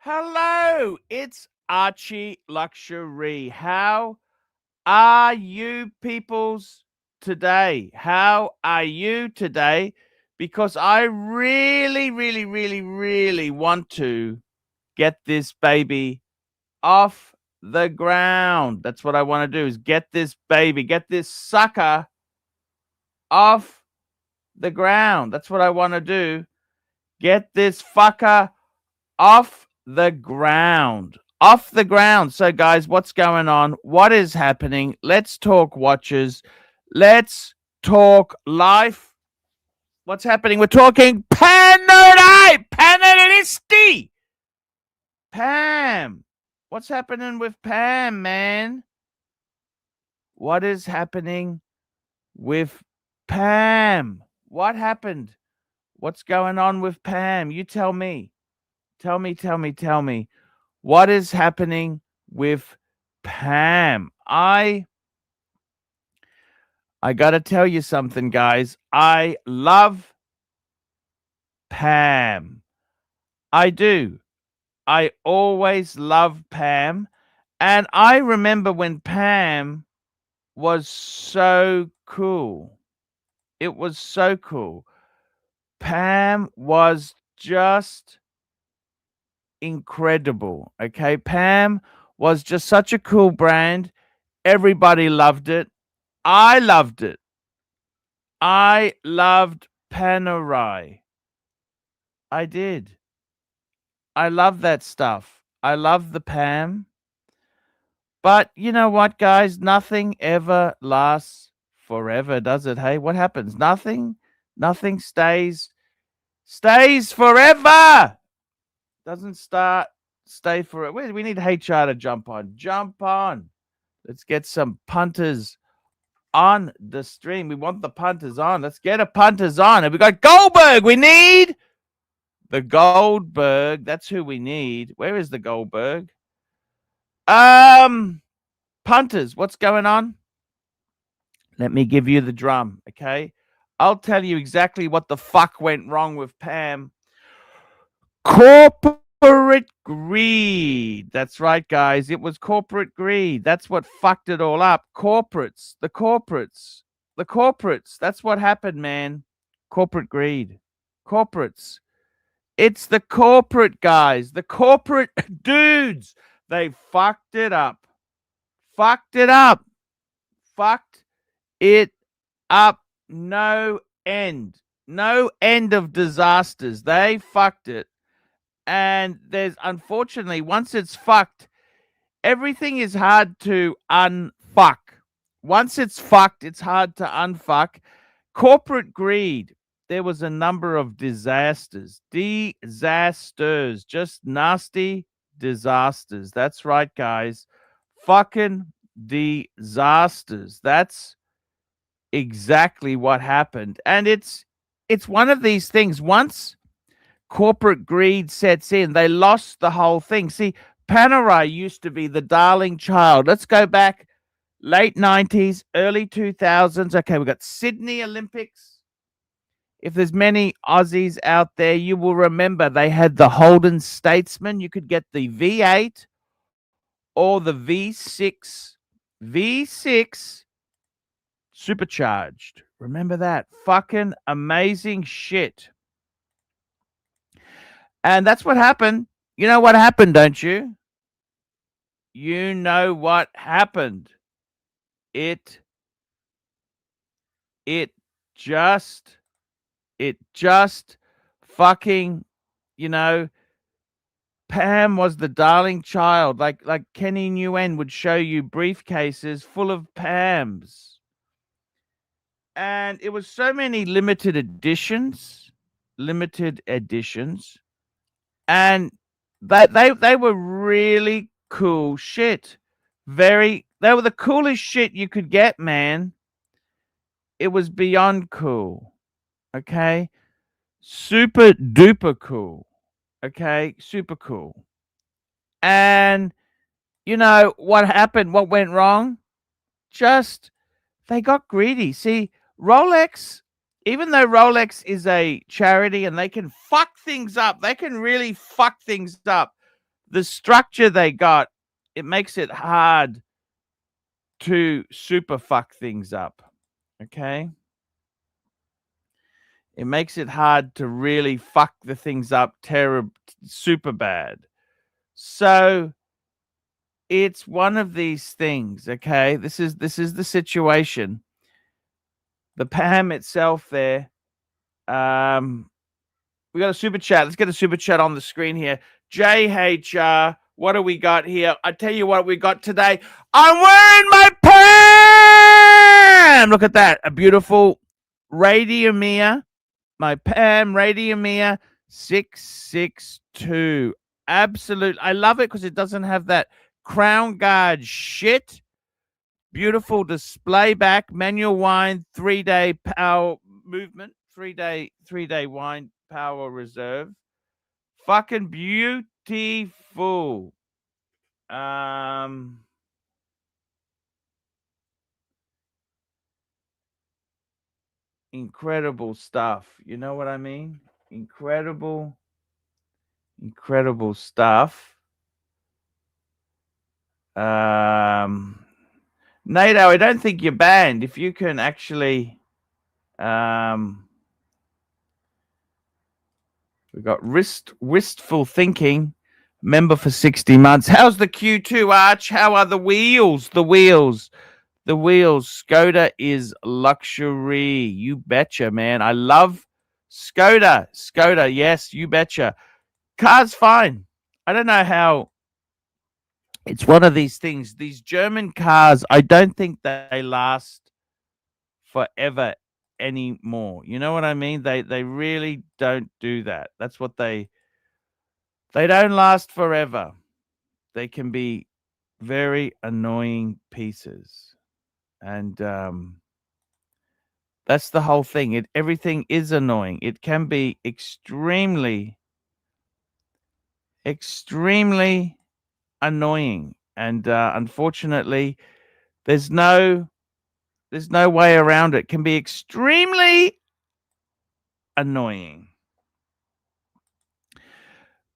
Hello, it's Archie Luxury. How are you peoples today? How are you today? Because I really want to get this baby off the ground. That's what I want to do is get this baby, get this sucker off the ground. That's what I want to do. Get this fucker off the ground. Off the ground. So, guys, what's going on? What is happening? Let's talk watches. Let's talk life. What's happening? We're talking Panerai, Panelisti. Pam. What's happening with Pam, man? What is happening with Pam? What happened? What's going on with Pam? You tell me. Tell me. What is happening with Pam? I got to tell you something, guys. I love Pam. I do. I always love Pam. And I remember when Pam was so cool. It was so cool. Pam was just incredible. Okay. Pam was just such a cool brand. Everybody loved it. I loved it. I loved Panerai. I did. I love that stuff. I love the Pam. But you know what, guys? Nothing ever lasts forever, does it? Hey, what happens? Nothing stays forever. Doesn't stay forever. We need HR to jump on. Jump on. Let's get some punters on the stream. We want the punters on. Let's get a punters on. And we got Goldberg. We need the Goldberg. That's who we need. Where is the Goldberg? Punters, what's going on? Let me give you the drum, okay? I'll tell you exactly what the fuck went wrong with Pam. Corporate greed. That's right, guys. It was corporate greed. That's what fucked it all up. Corporates. That's what happened, man. Corporate greed. Corporates. It's the corporate guys, the corporate dudes. They fucked it up. Fucked it up. No end. No end of disasters. They fucked it. And there's, unfortunately, once it's fucked, everything is hard to unfuck. Once it's fucked, it's hard to unfuck. Corporate greed. There was a number of disasters. Just nasty disasters. That's right, guys. Fucking disasters. That's exactly what happened. And it's one of these things. Once corporate greed sets in, they lost the whole thing. See, Panerai used to be the darling child. Let's go back late 90s, early 2000s. Okay, we got Sydney Olympics. If there's many Aussies out there, you will remember they had the Holden Statesman. You could get the V8 or the V6. V6 supercharged. Remember that? Fucking amazing shit. And that's what happened. You know what happened, don't you? You know what happened. It just fucking, Pam was the darling child. Like Kenny Nguyen would show you briefcases full of Pams. And it was so many limited editions. And they were really cool shit. They were the coolest shit you could get, man. It was beyond cool. Okay? Super duper cool. Okay? Super cool. And you know what happened? What went wrong? Just they got greedy. See, Rolex, even though Rolex is a charity and they can fuck things up, they can really fuck things up. the structure they got, it makes it hard to super fuck things up. Okay? It makes it hard to really fuck the things up super bad. So it's one of these things, okay? This is the situation. The PAM itself there. We got a super chat. Let's get a super chat on the screen here. JHR, what do we got here? I tell you what we got today. I'm wearing my PAM. Look at that. A beautiful Radiomere. My PAM Radiomere 662. Absolute. I love it because it doesn't have that crown guard shit. Beautiful display back, manual wind, 3-day power movement, 3-day wind power reserve. Fucking beautiful. Incredible stuff. You know what I mean? Incredible stuff. NATO, I don't think you're banned. If you can actually, we got wistful thinking, member for 60 months. How's the Q2, Arch? How are the wheels? The wheels. Skoda is luxury. You betcha, man. I love Skoda. Yes, you betcha. Car's fine. I don't know how. It's one of these things. These German cars, I don't think they last forever anymore. You know what I mean? They really don't do that. That's what they don't last forever. They can be very annoying pieces. And that's the whole thing. Everything is annoying. It can be extremely annoying, and unfortunately there's no way around it. It can be extremely annoying.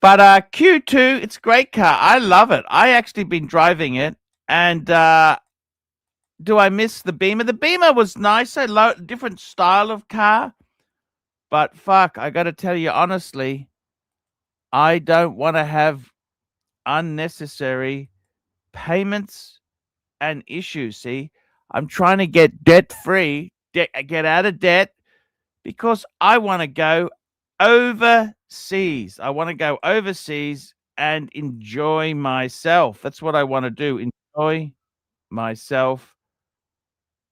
But Q2, it's a great car. I love it. I actually been driving it, and do I miss the Beamer? The Beamer was nice. Different style of car, but fuck, I got to tell you honestly, I don't want to have unnecessary payments and issues. See, I'm trying to get debt free, get out of debt, because I want to go overseas. I want to go overseas and enjoy myself. That's what I want to do. Enjoy myself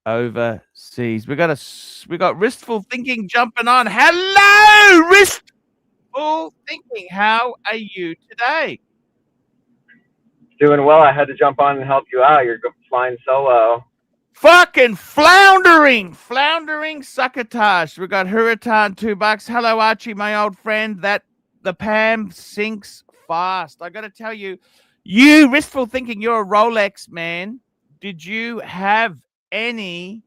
overseas. We got Wristful Thinking jumping on. Hello, Wristful Thinking. How are you today? Doing well. I had to jump on and help you out. You're flying solo. Fucking floundering succotash. We got Hurritan $2. Hello, Archie, my old friend. The PAM sinks fast. I got to tell you, Wristful Thinking, you're a Rolex man. Did you have any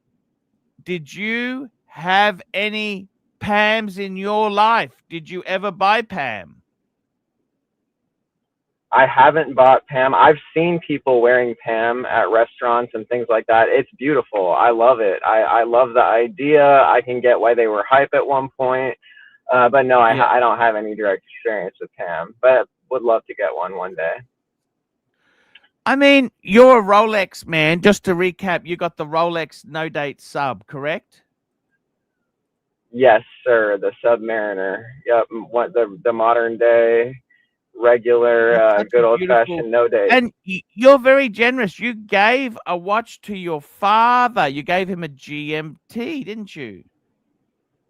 PAMs in your life? Did you ever buy PAM? I haven't bought PAM. I've seen people wearing PAM at restaurants and things like that. It's beautiful. I love it. I love the idea. I can get why they were hype at one point. But no, I don't have any direct experience with PAM, but would love to get one day. I mean, you're a Rolex man. Just to recap, you got the Rolex No Date Sub, correct? Yes, sir. The Submariner. Yep. What the modern day regular good old-fashioned no date. And you're very generous. You gave a watch to your father. You gave him a GMT, didn't you?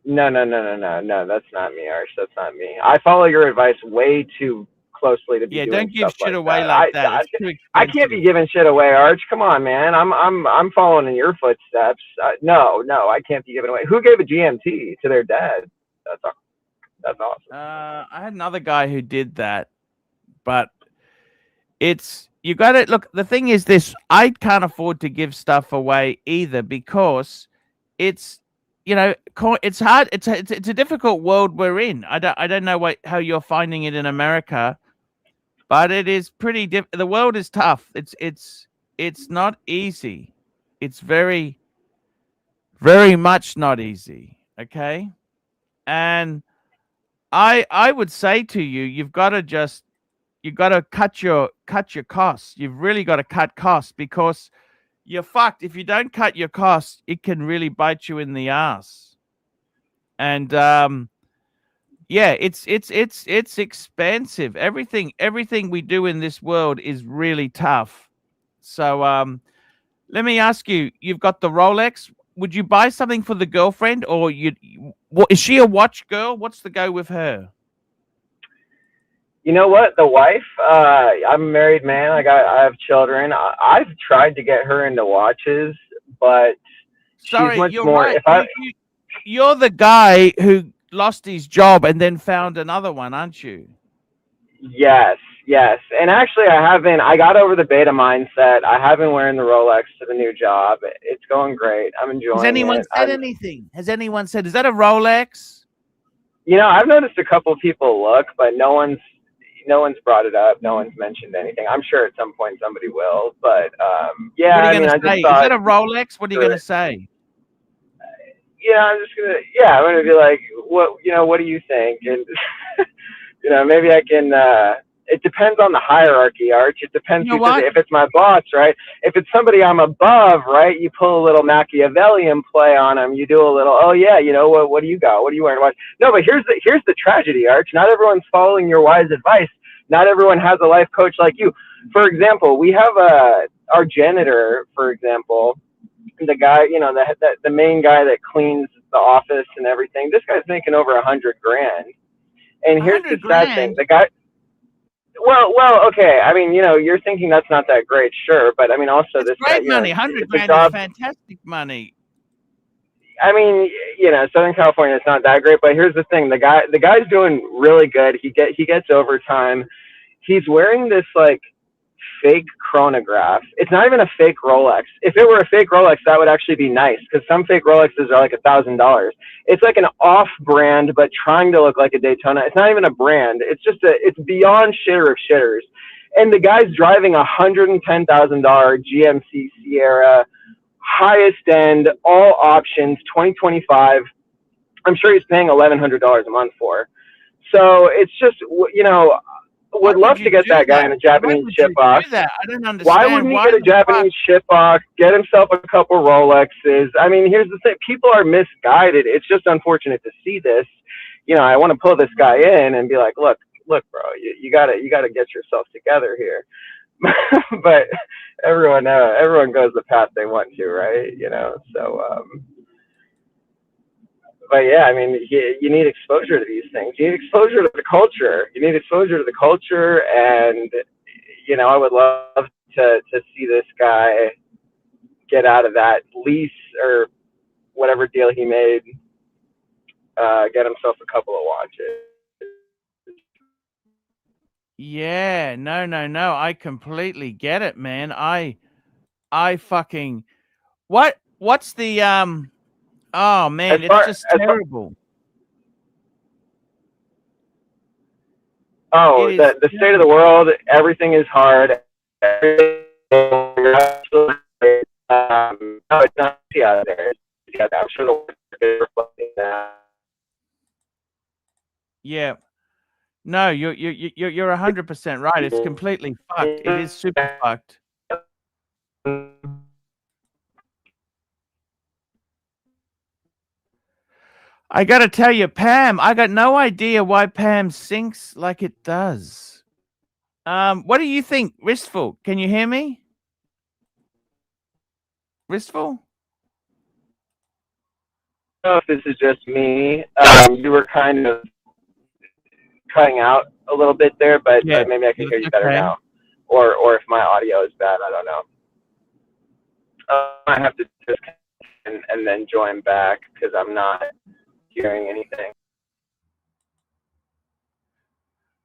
No, that's not me, Arch. That's not me. I follow your advice way too closely to be doing don't give stuff shit like away that. like that. I can't be giving shit away, Arch. Come on, man. I'm following in your footsteps. No, I can't be giving away. Who gave a GMT to their dad? That's awesome. I had another guy who did that. But you got to look. The thing is this: I can't afford to give stuff away either, because it's it's hard. It's a difficult world we're in. I don't know how you're finding it in America, but it is pretty the world is tough. It's not easy. It's very, very much not easy. Okay. And I would say to you, you've got to cut your costs. You've really got to cut costs, because you're fucked. If you don't cut your costs, it can really bite you in the ass. And yeah, it's expensive. Everything we do in this world is really tough. So let me ask you, you've got the Rolex. Would you buy something for the girlfriend, or what, is she a watch girl? What's the go with her? You know what? The wife, I'm a married man. I have children. I've tried to get her into watches, but she's Sorry, much you're more. right. You're the guy who lost his job and then found another one, aren't you? Yes, yes. And actually, I got over the beta mindset. I have been wearing the Rolex to the new job. It's going great. I'm enjoying Has anyone it. said anything? Has anyone said, is that a Rolex? You know, I've noticed a couple of people look, but no one's brought it up. No one's mentioned anything. I'm sure at some point somebody will, but yeah. What are you I mean, going to say? Is that a Rolex? What are you going to say? Yeah, I'm gonna be like, what do you think? And maybe I can. It depends on the hierarchy, Arch. It depends, You know because what? if it's my boss, right? If it's somebody I'm above, right? You pull a little Machiavellian play on them. You do a little, oh yeah, what do you got? What are you wearing? What? No, but here's the tragedy, Arch. Not everyone's following your wise advice. Not everyone has a life coach like you. For example, we have our janitor, for example, the guy, the main guy that cleans the office and everything. This guy's making over $100,000. And here's the sad thing: the guy. Well, okay. I mean, you're thinking that's not that great, sure, but I mean, also It's this great guy, money. $100,000 is fantastic money. I mean, Southern California, it's not that great, but here's the thing: the guy's doing really good. He gets overtime. He's wearing this like fake chronograph. It's not even a fake Rolex. If it were a fake Rolex, that would actually be nice, because some fake Rolexes are like $1,000. It's like an off-brand, but trying to look like a Daytona. It's not even a brand. It's beyond shitter of shitters. And the guy's driving a $110,000 GMC Sierra, highest end, all options, 2025. I'm sure he's paying $1,100 a month for. So it's just, would love to get that guy in a Japanese ship box. I don't understand. Why wouldn't he get a Japanese ship box, get himself a couple Rolexes? I mean, here's the thing. People are misguided. It's just unfortunate to see this. I want to pull this guy in and be like, look, bro, you gotta get yourself together here. But everyone goes the path they want to, right? So, but yeah, I mean, you need exposure to these things. You need exposure to the culture. And I would love to see this guy get out of that lease or whatever deal he made. Get himself a couple of watches. Yeah, no. I completely get it, man. I fucking what's the oh man, it's just terrible. The state of the world, everything is hard. No, it's not easy out there. I'm sure the world is reflecting that. Yeah. No, you're 100% right. It's completely fucked. It is super fucked. I gotta tell you, Pam, I got no idea why Pam sinks like it does. What do you think, Wistful? Can you hear me? Wistful? I don't know if this is just me. You were kind of cutting out a little bit there, but maybe I can hear you better now. Or if my audio is bad, I don't know. I have to disconnect and then join back because I'm not hearing anything.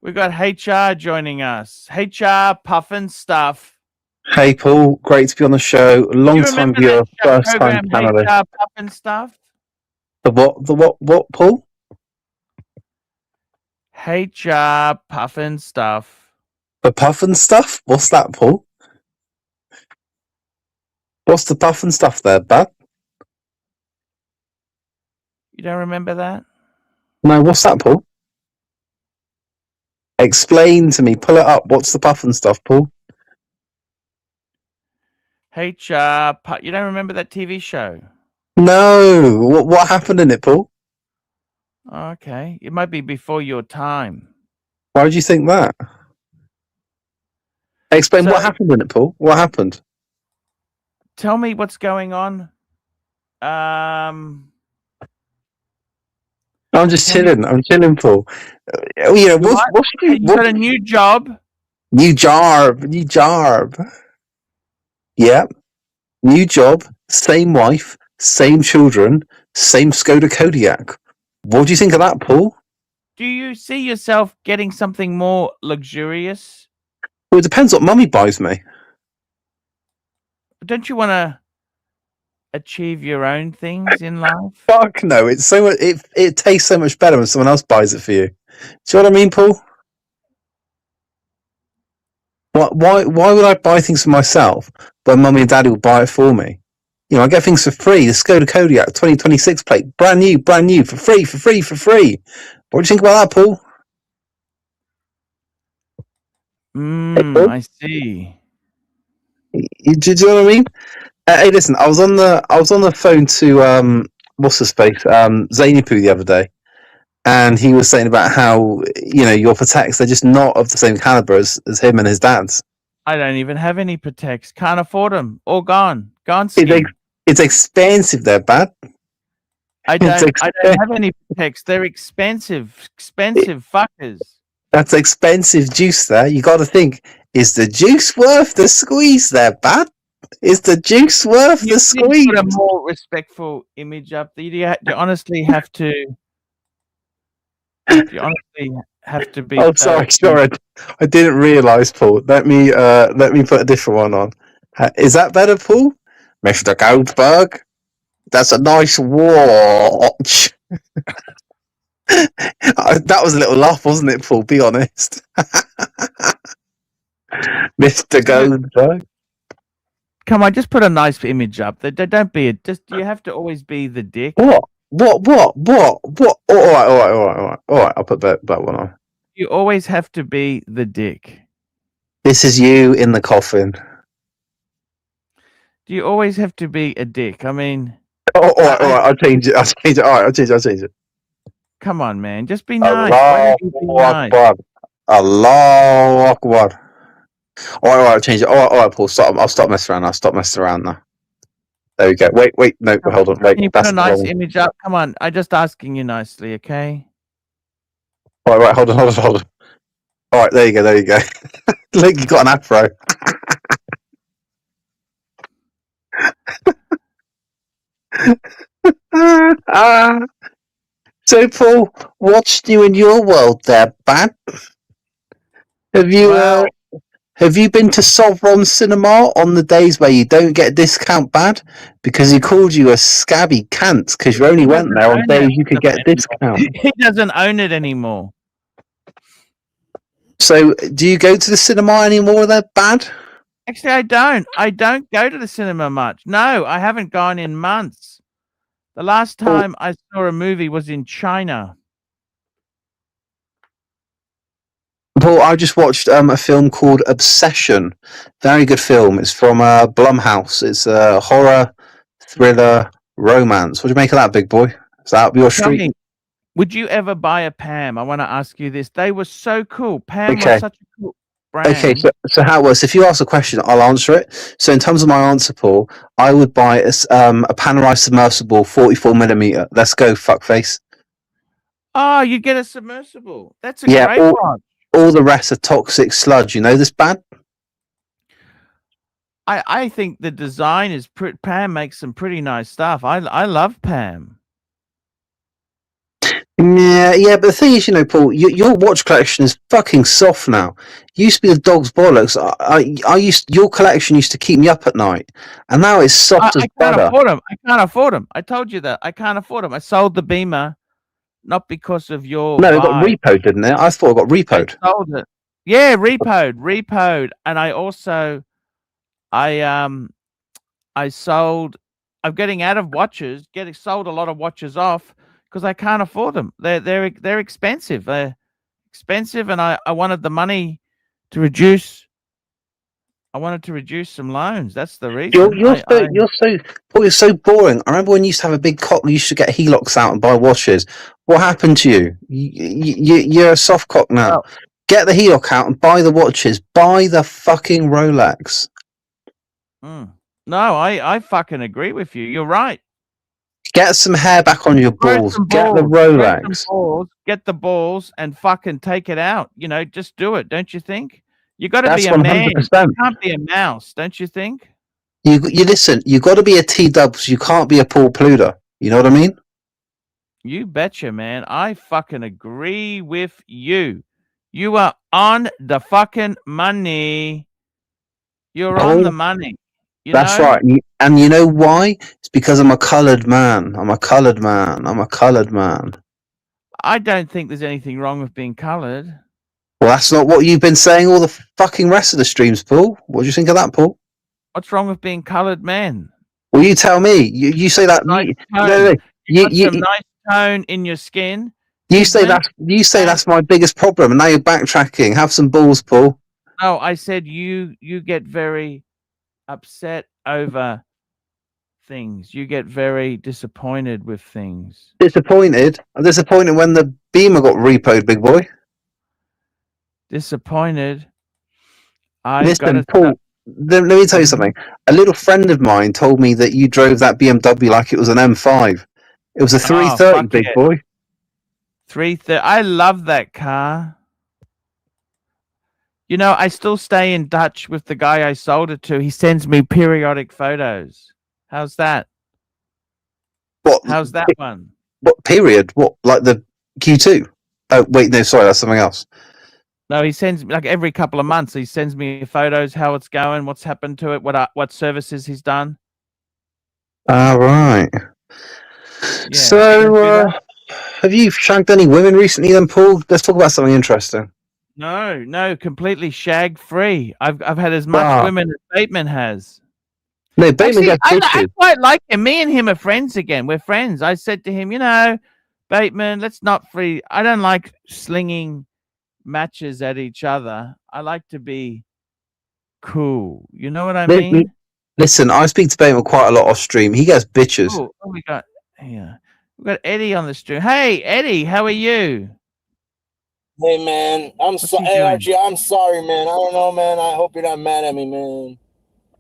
We got HR joining us. HR Puffin Stuff. Hey Paul, great to be on the show. Long time viewer, first time panelist. HR Puffin Stuff. The what, Paul? HR Puffin Stuff. The puff and stuff? What's that, Paul? What's the puff and stuff there, bud? You don't remember that? No, what's that, Paul? Explain to me. Pull it up. What's the puff and stuff, Paul? HR. You don't remember that TV show? No. What happened in it, Paul? Okay. It might be before your time. Why would you think that? Explain So- what happened in it, Paul. What happened? Tell me what's going on. I'm just chilling. I'm chilling, Paul. You know, You got a new job. New job. Yeah. New job, same wife, same children, same Skoda Kodiaq. What do you think of that, Paul? Do you see yourself getting something more luxurious? Well, it depends what mummy buys me. Don't you want to achieve your own things in life? Fuck no! It's so much, it tastes so much better when someone else buys it for you. Do you know what I mean, Paul? Why would I buy things for myself when mummy and daddy will buy it for me? You know, I get things for free. The Skoda Kodiaq 2026 plate, brand new, for free. What do you think about that, Paul? I see. Do you know what I mean? Hey, listen, I was on the phone to what's his face, Zainipu the other day, and he was saying about how your Pateks, they're just not of the same caliber as him and his dad's. I don't even have any Pateks. Can't afford them. All gone. Gone. It's expensive, they're bad. I don't have any Pateks. They're expensive. Expensive fuckers. That's expensive juice there. You got to think, is the juice worth the squeeze there, bad? Is the juice worth the squeeze? Put a more respectful image up there. You honestly have to. You honestly have to be. Oh, sorry. I didn't realise, Paul. Let me put a different one on. Is that better, Paul? Mr. Goldberg, that's a nice watch. That was a little laugh, wasn't it, Paul? Be honest. Mr. Goldberg. Come on, just put a nice image up. Don't be you have to always be the dick. What? All right. I'll put that one on. You always have to be the dick. This is you in the coffin. Do you always have to be a dick? I mean... all right. I'll change it. All right, I'll change it. Come on, man. Just be nice. Allahu Akbar. Allahu Akbar. All right, I'll change it. All right, Paul, stop. I'll stop messing around. I'll stop messing around now. There we go. Wait. No, hold on. Wait. Can you put a nice image up? Come on. I'm just asking you nicely, okay? All right, hold on. All right, there you go. Look, you got an afro. So, Paul, what's new in your world there, Bad? Have you been to Sovereign Cinema on the days where you don't get discount, Bad? Because he called you a scabby cant because you only went there on days you could get discount. He doesn't own it anymore. So, do you go to the cinema anymore there, Bad? Actually, I don't. I don't go to the cinema much. No, I haven't gone in months. The last time I saw a movie was in China. Paul, I just watched a film called Obsession. Very good film. It's from Blumhouse. It's a horror, thriller, romance. What do you make of that, big boy? Is that up your street? Would you ever buy a Pam? I want to ask you this. They were so cool. Pam was such a cool brand. Okay, so how it works, if you ask a question, I'll answer it. So in terms of my answer, Paul, I would buy a Panerai submersible 44mm. Let's go, fuckface. Oh, you get a submersible. That's a great one. All the rest are toxic sludge. You know this, Bad? I think the design is Pam makes some pretty nice stuff. I love Pam. Yeah, but the thing is, Paul, your watch collection is fucking soft now. It used to be the dog's bollocks. Your collection used to keep me up at night, and now it's soft as butter. I can't afford them. I told you that. I can't afford them. I sold the Beamer, not because of your. No, it got repoed, didn't it? I thought it got repoed. I sold it. Yeah, repoed, and I also I sold. I'm getting out of watches. Getting sold a lot of watches off because I can't afford them. They're expensive. They're expensive, and I wanted the money to reduce. I wanted to reduce some loans. That's the reason. Paul, you're so boring. I remember when you used to have a big cock, you used to get helocs out and buy watches. What happened to you? You're a soft cock now. Well, Get the heloc out and buy the watches. Buy the fucking Rolex. no, I fucking agree with you. You're right. Get some hair back on your Grow balls. some Get the balls. Grow some Rolex. balls. Get the balls and fucking take it out. You know, just do it. Don't you think? You got to That's be a man. 100%. You can't be a mouse. Don't you think? You listen. You got to be a T-dubs. You can't be a Paul Pluder. You know what I mean? You betcha, man. I fucking agree with you. You are on the fucking money. You're on the money. That's right. And you know why? It's because I'm a coloured man. I'm a coloured man. I'm a coloured man. I don't think there's anything wrong with being coloured. Well, that's not what you've been saying all the fucking rest of the streams, Paul. What do you think of that, Paul? What's wrong with being coloured man? Well, you tell me. You say that. Nice No. You got some nice tone in your skin. You say that's my biggest problem, and now you're backtracking. Have some balls, Paul. No, I said you get very upset over things. You get very disappointed with things. Disappointed? I'm disappointed when the Beamer got repoed, big boy. Disappointed. Listen, Paul, let me tell you something. A little friend of mine told me that you drove that BMW like it was an M5. It was a 330, big boy. 330. I love that car. You know, I still stay in touch with the guy I sold it to. He sends me periodic photos. How's that? What? How's that one? What period? What, like the Q2? Oh, wait, no, sorry, that's something else. No, he sends me like every couple of months. He sends me photos, how it's going, what's happened to it, what services he's done. All right. Yeah, so, have you shagged any women recently, then, Paul? Let's talk about something interesting. No, completely shag free. I've had as much women as Bateman has. No, Bateman gets I quite like him. Me and him are friends again. We're friends. I said to him, you know, Bateman, let's not free. I don't like slinging matches at each other. I like to be cool. You know what I mean? Listen, I speak to Bateman quite a lot off stream. He gets bitches. Oh, we got here. We got Eddie on the stream. Hey, Eddie, how are you? Hey man, hey Archie, I'm sorry, man. I don't know, man. I hope you're not mad at me, man.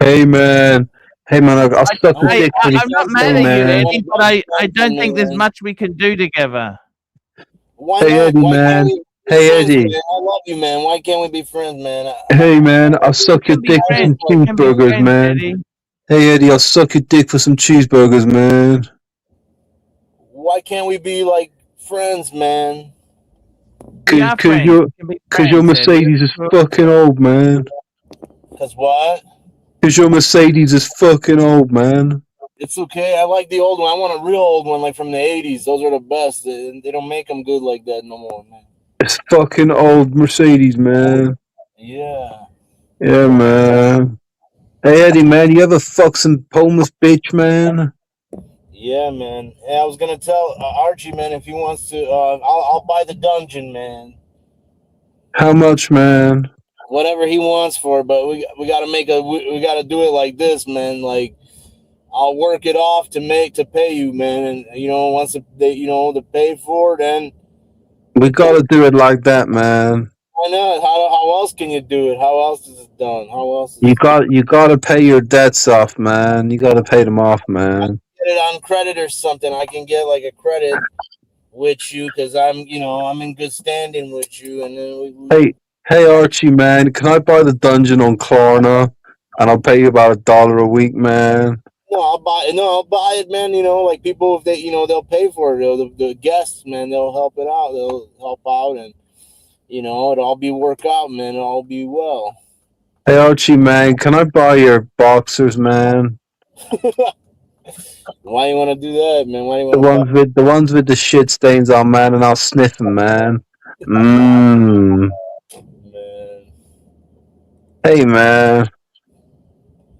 Hey man, I'll suck your dick. I'm not mad at you, Eddie, but I don't think there's much we can do together. Why not? Eddie, man. Hey Eddie, man? I love you, man. Why can't we be friends, man? Hey man, I'll suck your dick for some cheeseburgers, man. Hey Eddie, I'll suck your dick for some cheeseburgers, man. Why can't we be like friends, man? Because your Mercedes is fucking old, man. Because what? Because your Mercedes is fucking old, man. It's okay. I like the old one. I want a real old one, like from the 80s. Those are the best. They don't make them good like that no more, man. It's fucking old Mercedes, man. Yeah. Yeah, man. Hey, Eddie, man, you ever fuck some homeless bitch, man? Yeah, man. Hey, I was gonna tell Archie, man, if he wants to, I'll buy the dungeon, man. How much, man? Whatever he wants for it, but we gotta we gotta do it like this, man. Like, I'll work it off to pay you, man, and you know once they pay for it, then we gotta do it like that, man. Why not? How else can you do it? How else is it done? How else? You gotta pay your debts off, man. You gotta pay them off, man. Get it on credit or something. I can get like a credit with you because I'm in good standing with you, and then Hey Archie, man, can I buy the dungeon on Klarna, and I'll pay you about $1 a week, man? No, I'll buy it, man. You know, like people, if they, they'll pay for it. The guests, man, they'll help it out. They'll help out, and it'll all be work out, man. It'll all be well. Hey Archie, man, can I buy your boxers, man? Why you want to do that, man? Why you want the ones with the shit stains on, man, and I'll sniff them, man. Man. Hey, man.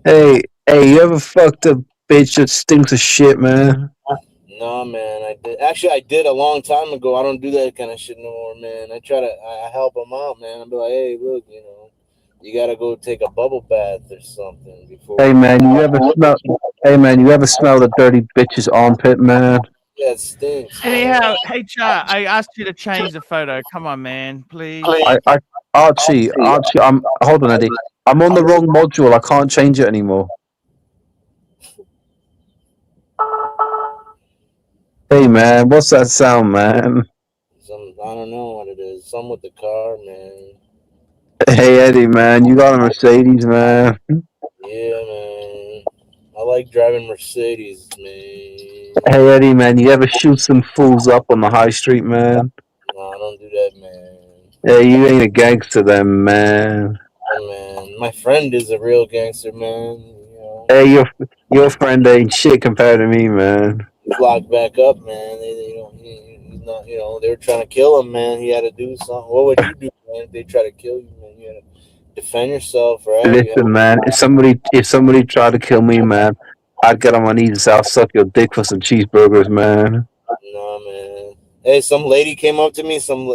Hey, you ever fucked a bitch that stinks of shit, man? No, man, I did. Actually, I did a long time ago. I don't do that kind of shit no more, man. I help them out, man. I'll be like, hey, look, you gotta go take a bubble bath or something before. Hey, man, you ever smell? Hey, man, you ever smell the dirty bitch's armpit, man? Yeah, it stinks. Anyhow, HR, I asked you to change the photo. Come on, man, please. Archie, hold on, Eddie. I'm on the wrong module. I can't change it anymore. Hey, man, what's that sound, man? I don't know what it is. Some with the car, man. Hey, Eddie, man, you got a Mercedes, man. Yeah, man. I like driving Mercedes, man. Hey, Eddie, man, you ever shoot some fools up on the high street, man? No, I don't do that, man. Hey, you ain't a gangster, then, man. Oh, man, my friend is a real gangster, man. Hey, your friend ain't shit compared to me, man. He's locked back up, man. He's not. They were trying to kill him, man. He had to do something. What would you do, man? If they try to kill you, man, you had to defend yourself, right? Listen, man, if somebody tried to kill me, man, I'd get on my knees and say, I'll suck your dick for some cheeseburgers, man. No, man. Hey, some lady came up to me. Some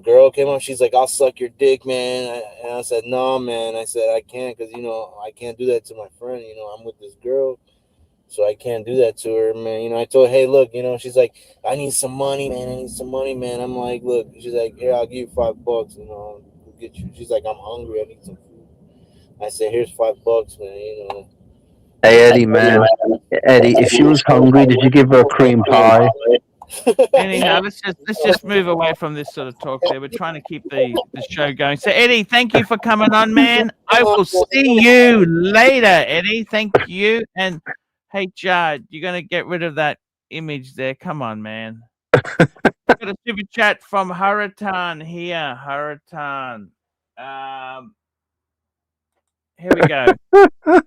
girl came up. She's like, "I'll suck your dick, man." And I said, "No, man." I said, "I can't, because I can't do that to my friend. I'm with this girl, so I can't do that to her, man." I told her, "Hey, look, she's like, I need some money, man. I need some money, man." I'm like, "Look," she's like, "Here, I'll give you $5. I'll get you." She's like, "I'm hungry. I need some food." I said, "Here's $5, man." Hey, Eddie, man. Eddie, if she was hungry, did you give her a cream pie? Anyhow, let's just move away from this sort of talk there. We're trying to keep the show going. So, Eddie, thank you for coming on, man. I will see you later, Eddie. Thank you. And hey, Jad, you're gonna get rid of that image there. Come on, man. Got a super chat from Haratan here. Haratan. Here we go.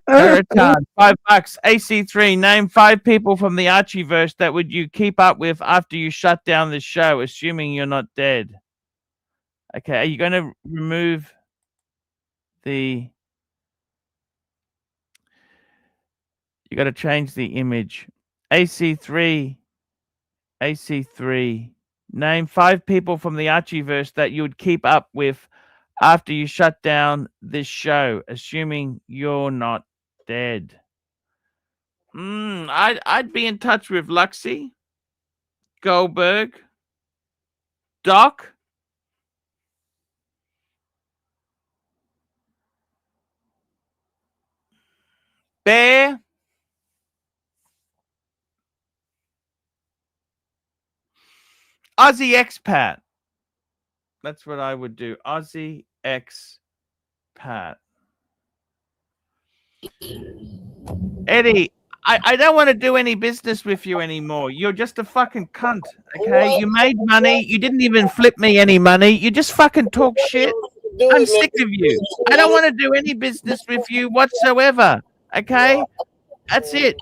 Haratan, $5. AC3, name 5 people from the Archie verse that would you keep up with after you shut down the show, assuming you're not dead. Okay, are you going to remove the... You got to change the image. AC3, name 5 people from the Archie verse that you would keep up with after you shut down this show, assuming you're not dead. I'd be in touch with Luxie, Goldberg, Doc, Bear, Aussie Expat. That's what I would do. Aussie Expat. Eddie, I don't want to do any business with you anymore. You're just a fucking cunt, okay? You made money. You didn't even flip me any money. You just fucking talk shit. I'm sick of you. I don't want to do any business with you whatsoever, okay? That's it.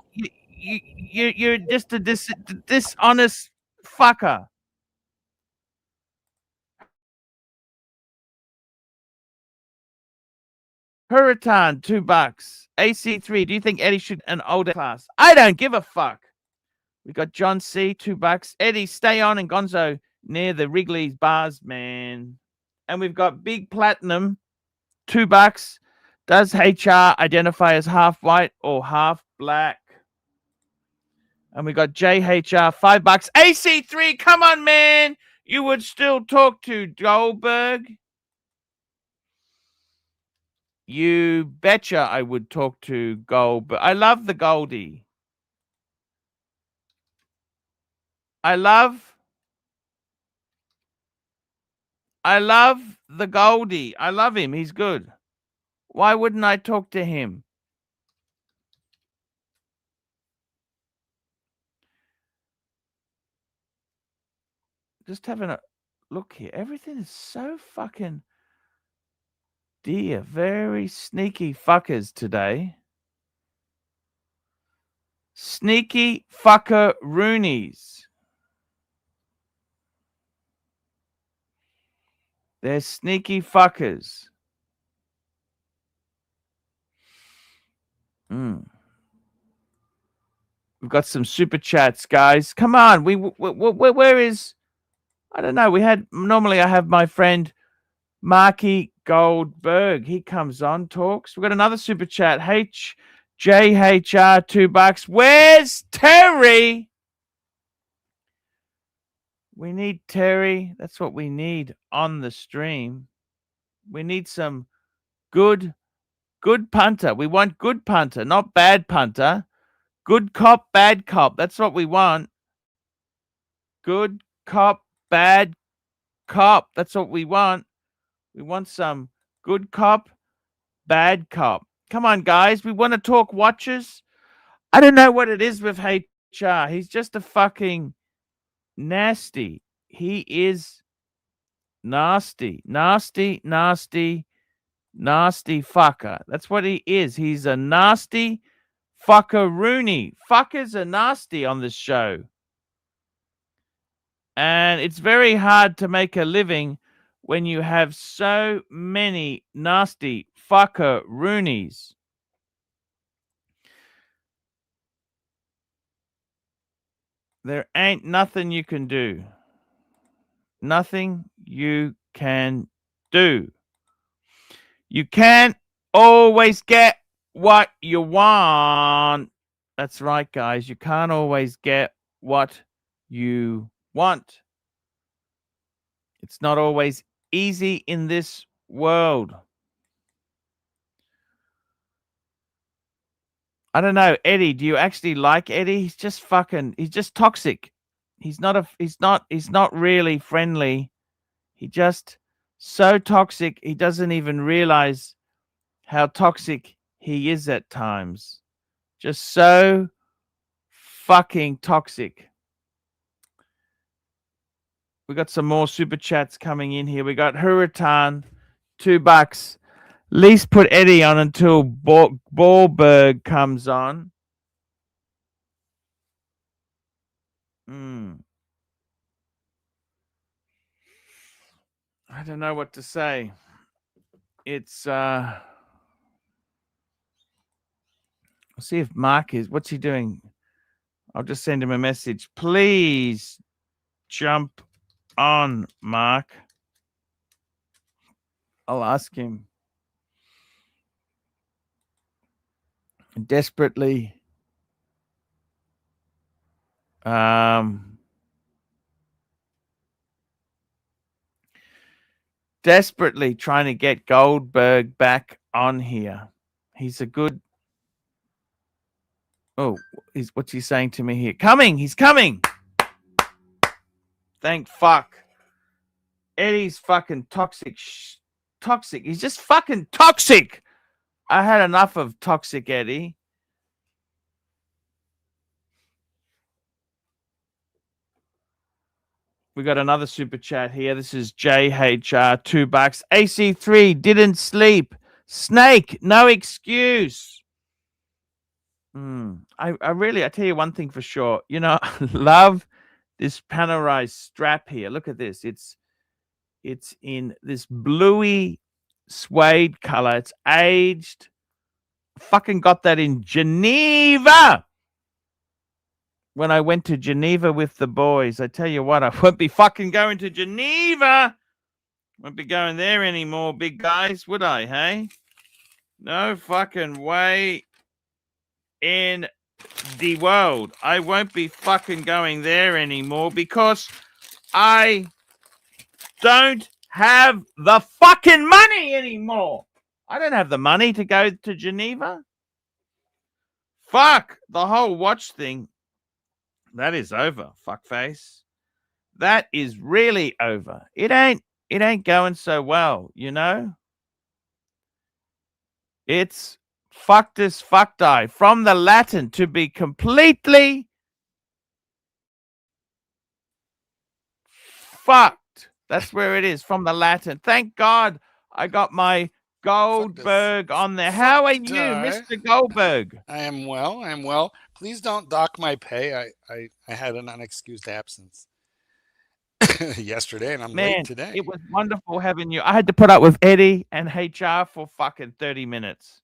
You're just a dishonest fucker. Hurritan, $2. AC3, do you think Eddie should an older class? I don't give a fuck. We got John C, $2. Eddie, stay on and Gonzo near the Wrigley's bars, man. And we've got Big Platinum, $2. Does HR identify as half white or half black? And we got JHR, $5. AC3, come on, man. You would still talk to Goldberg? You betcha I would talk to Goldberg. I love the Goldie. I love the Goldie. I love him. He's good. Why wouldn't I talk to him? Just having a look here. Everything is so fucking dear. Very sneaky fuckers today. Sneaky fucker Roonies. They're sneaky fuckers. Mm. We've got some super chats, guys. Come on. Where is? I don't know. Normally I have my friend Marky Goldberg. He comes on, talks. We've got another super chat. JHR $2. Where's Terry? We need Terry. That's what we need on the stream. We need some good punter. We want good punter, not bad punter. Good cop, bad cop. That's what we want. Good cop, bad cop. That's what we want. We want some good cop, bad cop. Come on, guys. We want to talk watches. I don't know what it is with HR. He's just a fucking nasty. He is nasty, nasty, nasty, nasty fucker. That's what he is. He's a nasty fucker-rooney. Fuckers are nasty on this show. And it's very hard to make a living when you have so many nasty fucker-roonies. There ain't nothing you can do. Nothing you can do. You can't always get what you want. That's right, guys. You can't always get what you want. It's not always easy in this world. I don't know, Eddie. Do you actually like Eddie? He's just toxic. He's not really friendly. He just so toxic. He doesn't even realize how toxic he is at times. Just so fucking toxic. We got some more super chats coming in here. We got Huratan, $2. Least put Eddie on until Ballberg comes on. I don't know what to say. It's I'll see if Mark is. What's he doing? I'll just send him a message. Please jump on, Mark. I'll ask him. Desperately trying to get Goldberg back on here. He's a good. Oh, what's he saying to me here? He's coming. Thank fuck. Eddie's fucking toxic. Toxic. He's just fucking toxic. I had enough of toxic Eddie. We got another super chat here. This is JHR, $2. AC3 didn't sleep. Snake, no excuse. I tell you one thing for sure. You know, I love this Panerai strap here. Look at this. It's in this bluey suede color. It's aged. Fucking got that in Geneva. When I went to Geneva with the boys, I tell you what, I won't be fucking going to Geneva. Won't be going there anymore, big guys, would I, hey? No fucking way in the world. I won't be fucking going there anymore because I don't have the fucking money anymore. I don't have the money to go to Geneva. Fuck, the whole watch thing. That is over, fuckface. That is really over. It ain't going so well, you know? It's fucked I. From the Latin, to be completely fucked. That's where it is, from the Latin. Thank God I got my Goldberg on there. How are you, Mr. Goldberg? I am well. Please don't dock my pay. I had an unexcused absence yesterday, and I'm late today. It was wonderful having you. I had to put up with Eddie and HR for fucking 30 minutes.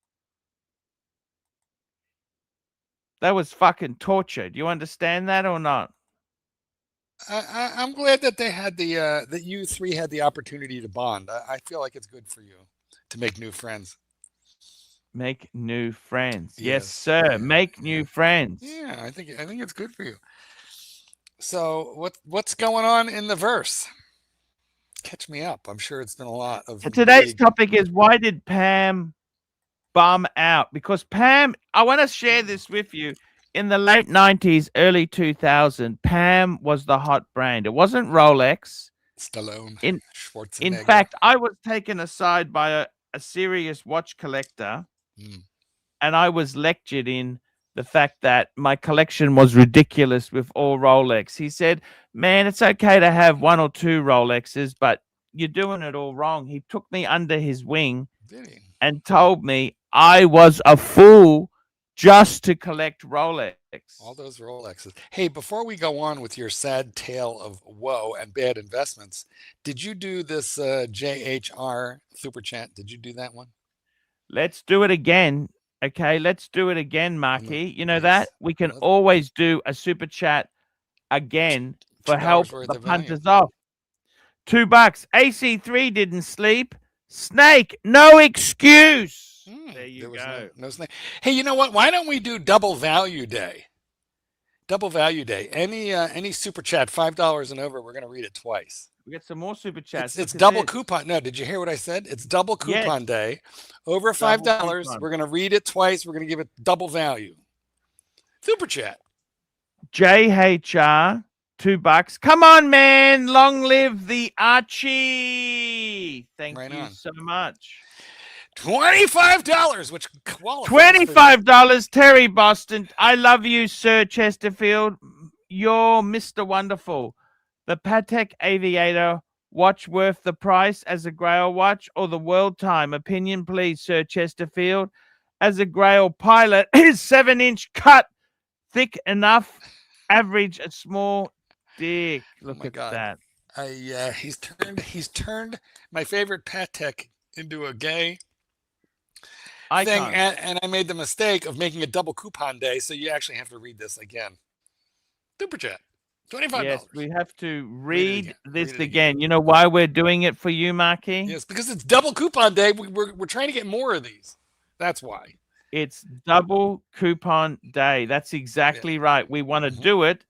That was fucking torture. Do you understand that or not? I'm glad that they had that you three had the opportunity to bond. I feel like it's good for you to make new friends. Make new friends. Yes, Yes, sir. yeah, Make new friends. Yeah, I think it's good for you. So what's going on in the verse? Catch me up. I'm sure it's been a lot of So today's big. topic is, why did Pam bum out? Because Pam, I want to share this with you. In the late 90s, early 2000, Pam was the hot brand. It wasn't Rolex. Stallone, In Schwarzenegger. fact, I was taken aside by a serious watch collector, and I was lectured in the fact that my collection was ridiculous with all Rolex. He said, man, it's okay to have one or two Rolexes, but you're doing it all wrong. He took me under his wing Did he? and told me I was a fool just to collect Rolex. All those Rolexes. Hey, before we go on with your sad tale of woe and bad investments, did you do this JHR super chat? Did you do that one? Let's do it again. Okay, let's do it again, Marky. You know Yes. that? We can always do a super chat again for help worth the of value. punters off. $2. AC3 didn't sleep. Snake, no excuse. There you go. No snake. Hey, you know what? Why don't we do double value day? Double value day. Any super chat, $5 and over, we're gonna read it twice. We get some more super chats. It's Look at double this. coupon. No, did you hear what I said? It's double Yes. coupon day. Over $5. coupon. We're gonna read it twice. We're gonna give it double value. Super chat. JHR, $2. Come on, man. Long live the Archie. Thank Right you on. so much. $25, which qualifies. $25, Terry Boston. I love you, Sir Chesterfield. You're Mr. Wonderful. The Patek Aviator watch worth the price as a Grail watch, or the World Time? Opinion, please, Sir Chesterfield. As a Grail pilot, is 7-inch cut thick enough? Average a small dick. Look my at God. that. He's turned my favorite Patek into a gay thing, Icon. and I made the mistake of making a double coupon day, so you actually have to read this again. Super chat. $25. Yes, we have to read this Read it again. You know why we're doing it for you, Marky? Yes, because it's double coupon day. We're trying to get more of these. That's why. It's double coupon day. That's exactly right. We want to do it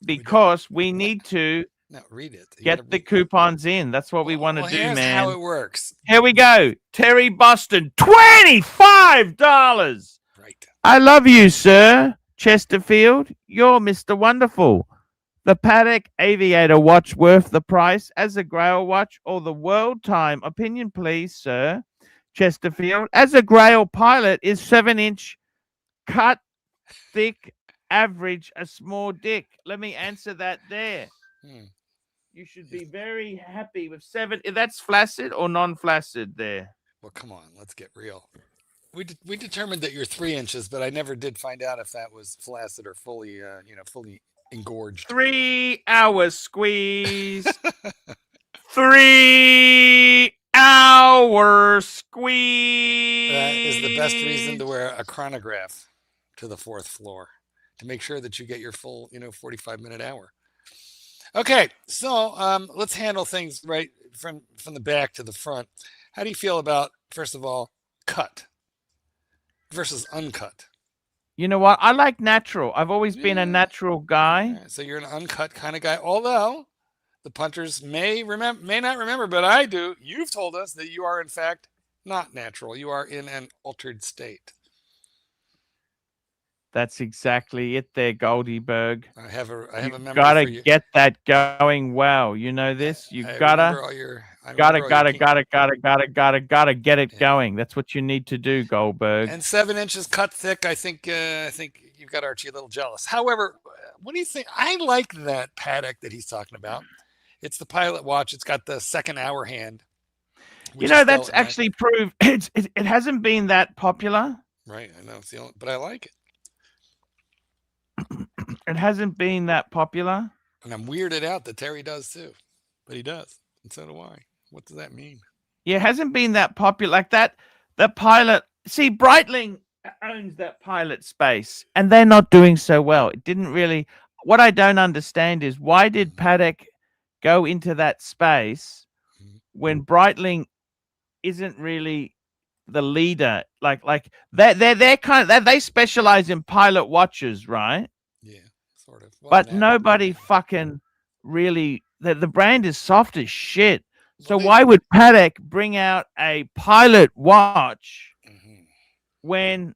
because we need to read it. get the coupons in. That's what we want to do, here's man. how it works. Here we go. Terry Boston, $25. Right. I love you, sir. Chesterfield, you're Mr. Wonderful. The Patek Aviator watch worth the price as a Grail watch, or the World Time? Opinion, please, sir. Chesterfield, as a Grail pilot, is 7-inch cut thick, average a small dick? Let me answer that there. You should be very happy with 7. That's flaccid or non-flaccid there? Well, come on, let's get real. We determined that you're 3 inches, but I never did find out if that was flaccid or fully, fully engorged. 3 hours squeeze. 3 hours squeeze. That is the best reason to wear a chronograph to the 4th floor, to make sure that you get your full, 45-minute hour. Okay, so let's handle things right from the back to the front. How do you feel about, first of all, cut versus uncut? You know what? I like natural. I've always been a natural guy. So you're an uncut kind of guy, although the punters may not remember, but I do. You've told us that you are, in fact, not natural. You are in an altered state. That's exactly it there, Goldieberg. I have a memory gotta for you. get that going well. You know this? You gotta get it going. That's what you need to do, Goldberg. And 7 inches cut thick. I think you've got Archie a little jealous. However, what do you think? I like that Patek that he's talking about. It's the pilot watch. It's got the second hour hand. You know, that's actually proved it hasn't been that popular. Right, I know it's the only, but I like it. It hasn't been that popular. And I'm weirded out that Terry does too. But he does. And so do I. What does that mean? Yeah, it hasn't been that popular. Like that pilot. See, Breitling owns that pilot space, and they're not doing so well. It didn't really. What I don't understand is why did Paddock go into that space when Breitling isn't really the leader? Like they're kind of, they specialize in pilot watches, right? Yeah, sort of. Well, But now, nobody fucking really. The brand is soft as shit. So Well, they- why would Paddock bring out a pilot watch Mhm. when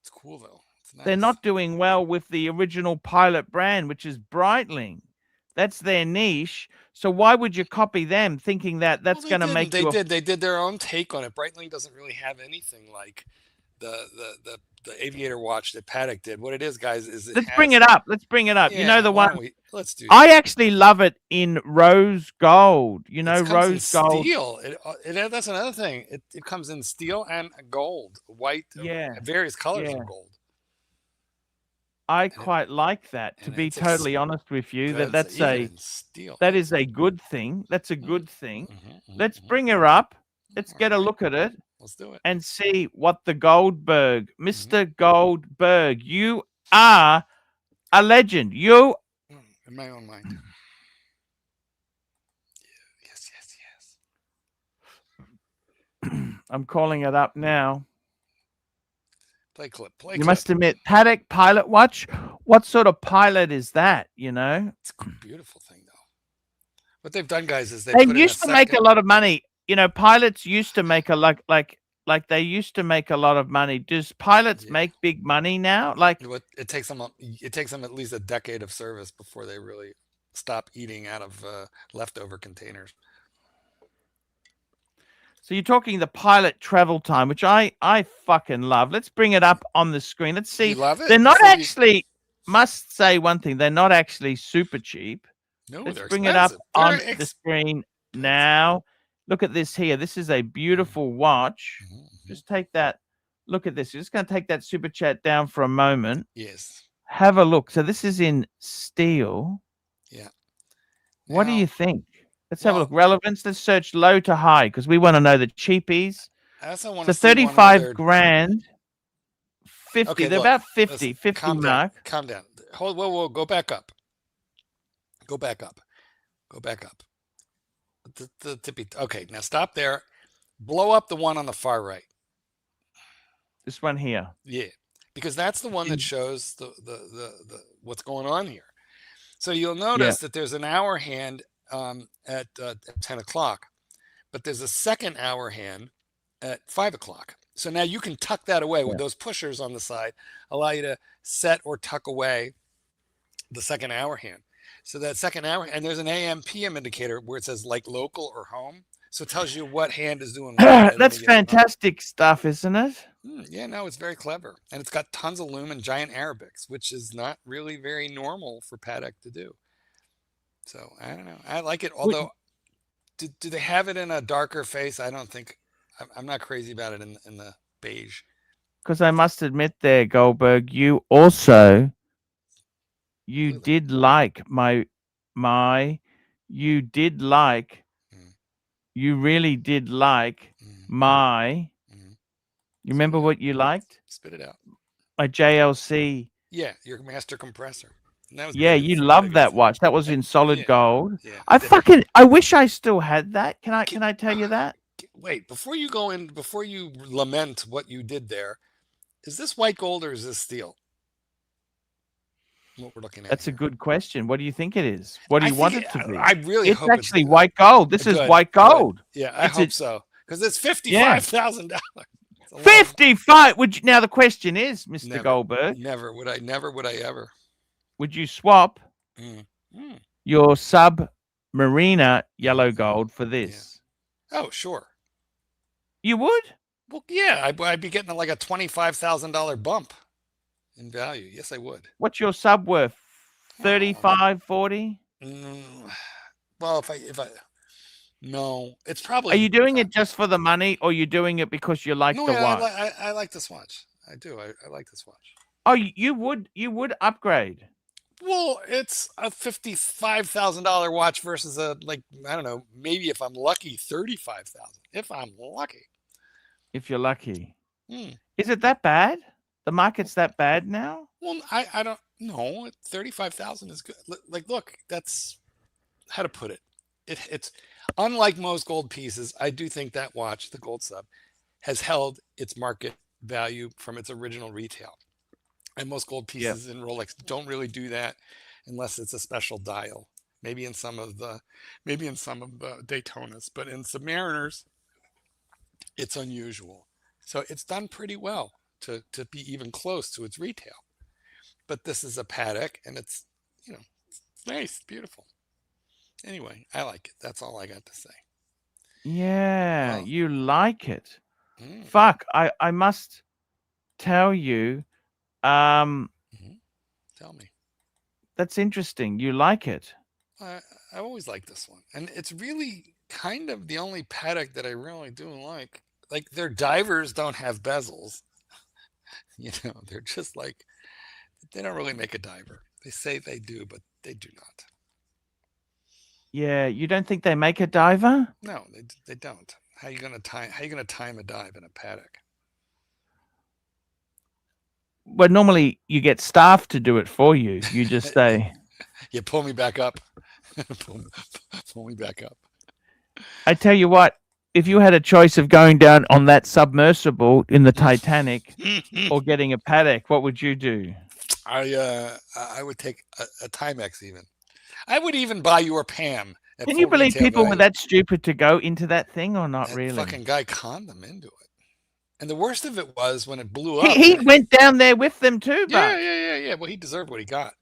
It's cool though. It's nice. they're not doing well with the original pilot brand, which is Breitling? That's their niche. So why would you copy them, thinking that that's Well, going to make They you a did. They did their own take on it. Breitling doesn't really have anything like the aviator watch that Paddock did. What it is, guys, is it Let's has. bring it up. Let's bring it up. Yeah, You know the why one don't we? Let's do. I actually love it in rose gold. You know, It comes in rose gold. steel. That's another thing. It comes in steel and gold, white, Yeah. various colors Yeah. of gold. I quite like that. To and be it's totally honest with you, Good, that's even a in steel. that is a good thing. That's a good thing. Mhm, Let's mhm. bring her up. Let's get a Alright. look at it Let's do it. and see what the Goldberg, Mr. Goldberg, you are a legend. You In my own mind. Yes, yes, yes. I'm calling it up now. Play clip. Play You clip. must admit, Paddock pilot watch. What sort of pilot is that? You know, It's a beautiful thing, though. What they've done, guys, is they they put used to in a make a second. lot of money. You know, pilots used to make a like they used to make a lot of money. Does pilots Yeah. make big money now? Like, It takes them at least a decade of service before they really stop eating out of leftover containers. so you're talking the pilot travel time, which I fucking love. Let's bring it up on the screen. Let's see. You love it? They're not Before you- actually. Must say one thing. They're not actually super cheap. No, Let's they're bring it up expensive. on They're the screen now. Look at this here. This is a beautiful watch. Just take that. Look at this. You're just going to take that super chat down for a moment. Yes. Have a look. So this is in steel. Yeah. What do Now- you think? Let's have a well- look. Relevance. Let's search low to high because we want to know the cheapies. I also want So to see one 35 other- grand. 50. Okay, They're look, about 50. listen, 50 calm mark. Down, calm down. Hold. Whoa. Go back up. Go back up. Go back up. The tippy. Okay, now stop there. Blow up the one on the far right. This one here. Yeah, because that's the one that shows the what's going on here. So you'll notice that there's an hour hand at 10 o'clock, but there's a second hour hand at 5 o'clock. So now you can tuck that away with those pushers on the side, allow you to set or tuck away the second hour hand. So that second hour, and there's an AM PM indicator where it says like local or home. So it tells you what hand is doing what. at That's any given time. fantastic stuff, isn't it? Yeah, no, it's very clever. And it's got tons of lume and giant Arabics, which is not really very normal for Paddock to do. So I don't know. I like it. Although, do they have it in a darker face? I don't think. I'm not crazy about it in the beige. Because I must admit there, Goldberg, you also did like you did like you really did like my you remember what you liked? Spit it out. My JLC. Yeah, your master compressor. And that was Yeah, big. you It's the loved that biggest. watch. That was in solid Yeah. gold. Yeah, I wish I still had that. Can I tell you that? Wait, before you lament what you did there, is this white gold or is this steel? What we're looking at. That's a here. good question. What do you think it is? What do you want it to be? I really It's hope actually white gold. This is good, white good. gold. Yeah, I hope so. Because it's $55,000. $55. Now the question is, Mr. Goldberg, Never would I ever. would you swap your Submariner yellow gold for this? Oh, sure. You would? Well, yeah, I'd be getting like a $25,000 bump in value. Yes, I would. What's your sub worth? 35, 40? Well, if I no, it's probably. Are you doing it just for the money, or are you doing it because you like the watch? I like this watch. I do. I like this watch. Oh, you would upgrade. Well, it's a $55,000 watch versus I don't know, maybe if I'm lucky, $35,000. If I'm lucky. If you're lucky. Is it that bad? The market's that bad now? Well, I don't know. 35,000 is good. Like, look, that's how to put it. It's unlike most gold pieces. I do think that watch, the gold sub, has held its market value from its original retail. And most gold pieces in Rolex don't really do that unless it's a special dial. Maybe in some of the Daytonas, but in Submariners, it's unusual. So it's done pretty well to be even close to its retail. But this is a Patek, and it's nice, beautiful. Anyway, I like it. That's all I got to say. Yeah, Well, you like it. Fuck, I must tell you, Tell me. That's interesting. You like it. I always like this one, and it's really kind of the only Patek that I really do like. Like, their divers don't have bezels. They're just like, they don't really make a diver. They say they do, but they do not. Yeah, you don't think they make a diver? No, they don't. How you gonna time a dive in a Patek? Well, normally you get staff to do it for you. You just say, "You pull me back up." pull me back up. I tell you what, if you had a choice of going down on that submersible in the Titanic or getting a Patek, what would you do? I would take a Timex even. I would even buy your Pam. Can you believe people were that stupid to go into that thing or not? That really? Fucking guy conned them into it. And the worst of it was when it blew up. He went down there with them too, but yeah. Well, he deserved what he got.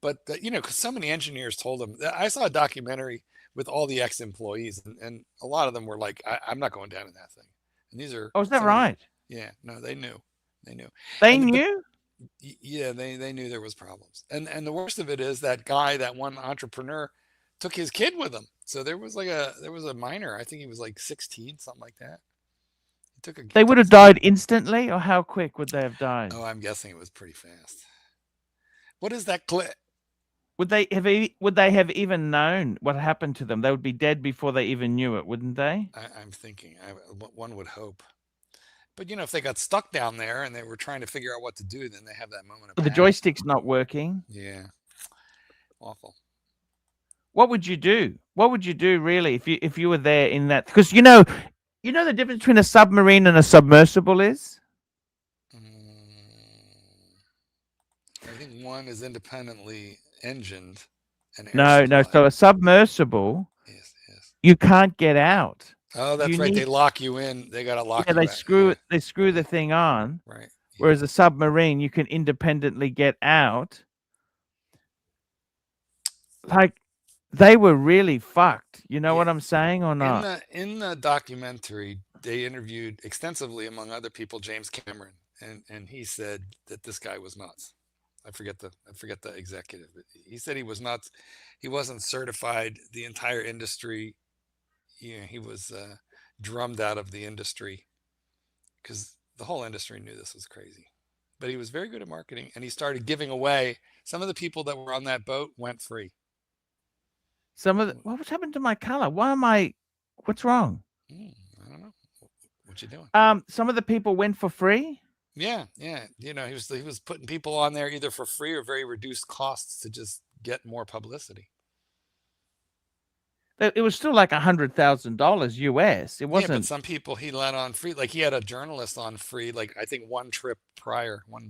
But because so many engineers told him. I saw a documentary with all the ex-employees, and a lot of them were like, "I'm not going down in that thing." And these are. Oh, is that right? Yeah. No, they knew. They knew. They knew. Yeah, they knew there was problems. And the worst of it is that guy, that one entrepreneur, took his kid with him. So there was a minor. I think he was like 16, something like that. They would have died instantly, or how quick would they have died? Oh, I'm guessing it was pretty fast. What is that clip? Would they have even known what happened to them? They would be dead before they even knew it, wouldn't they? I'm thinking. One would hope. But if they got stuck down there and they were trying to figure out what to do, then they have that moment of The panic. joystick's not working. Yeah, awful. What would you do? What would you do really if you were there in that? Because the difference between a submarine and a submersible is? I think one is independently engined. No. So a submersible, yes. You can't get out. Oh, that's right. They lock you in. They got to lock you in. They screw the thing on. Right. Yeah. Whereas a submarine, you can independently get out. Like, they were really fucked. You know what I'm saying or not? In the documentary, they interviewed extensively, among other people, James Cameron, and he said that this guy was nuts. I forget the executive. He said he was nuts. He wasn't certified. The entire industry, he was drummed out of the industry because the whole industry knew this was crazy. But he was very good at marketing, and he started giving away. Some of the people that were on that boat went free. What happened to my color? What's wrong? I don't know. What you doing? Some of the people went for free. Yeah. He was putting people on there either for free or very reduced costs to just get more publicity. It was still like $100,000 US. It wasn't. Yeah, but some people he let on free. Like, he had a journalist on free. Like, I think one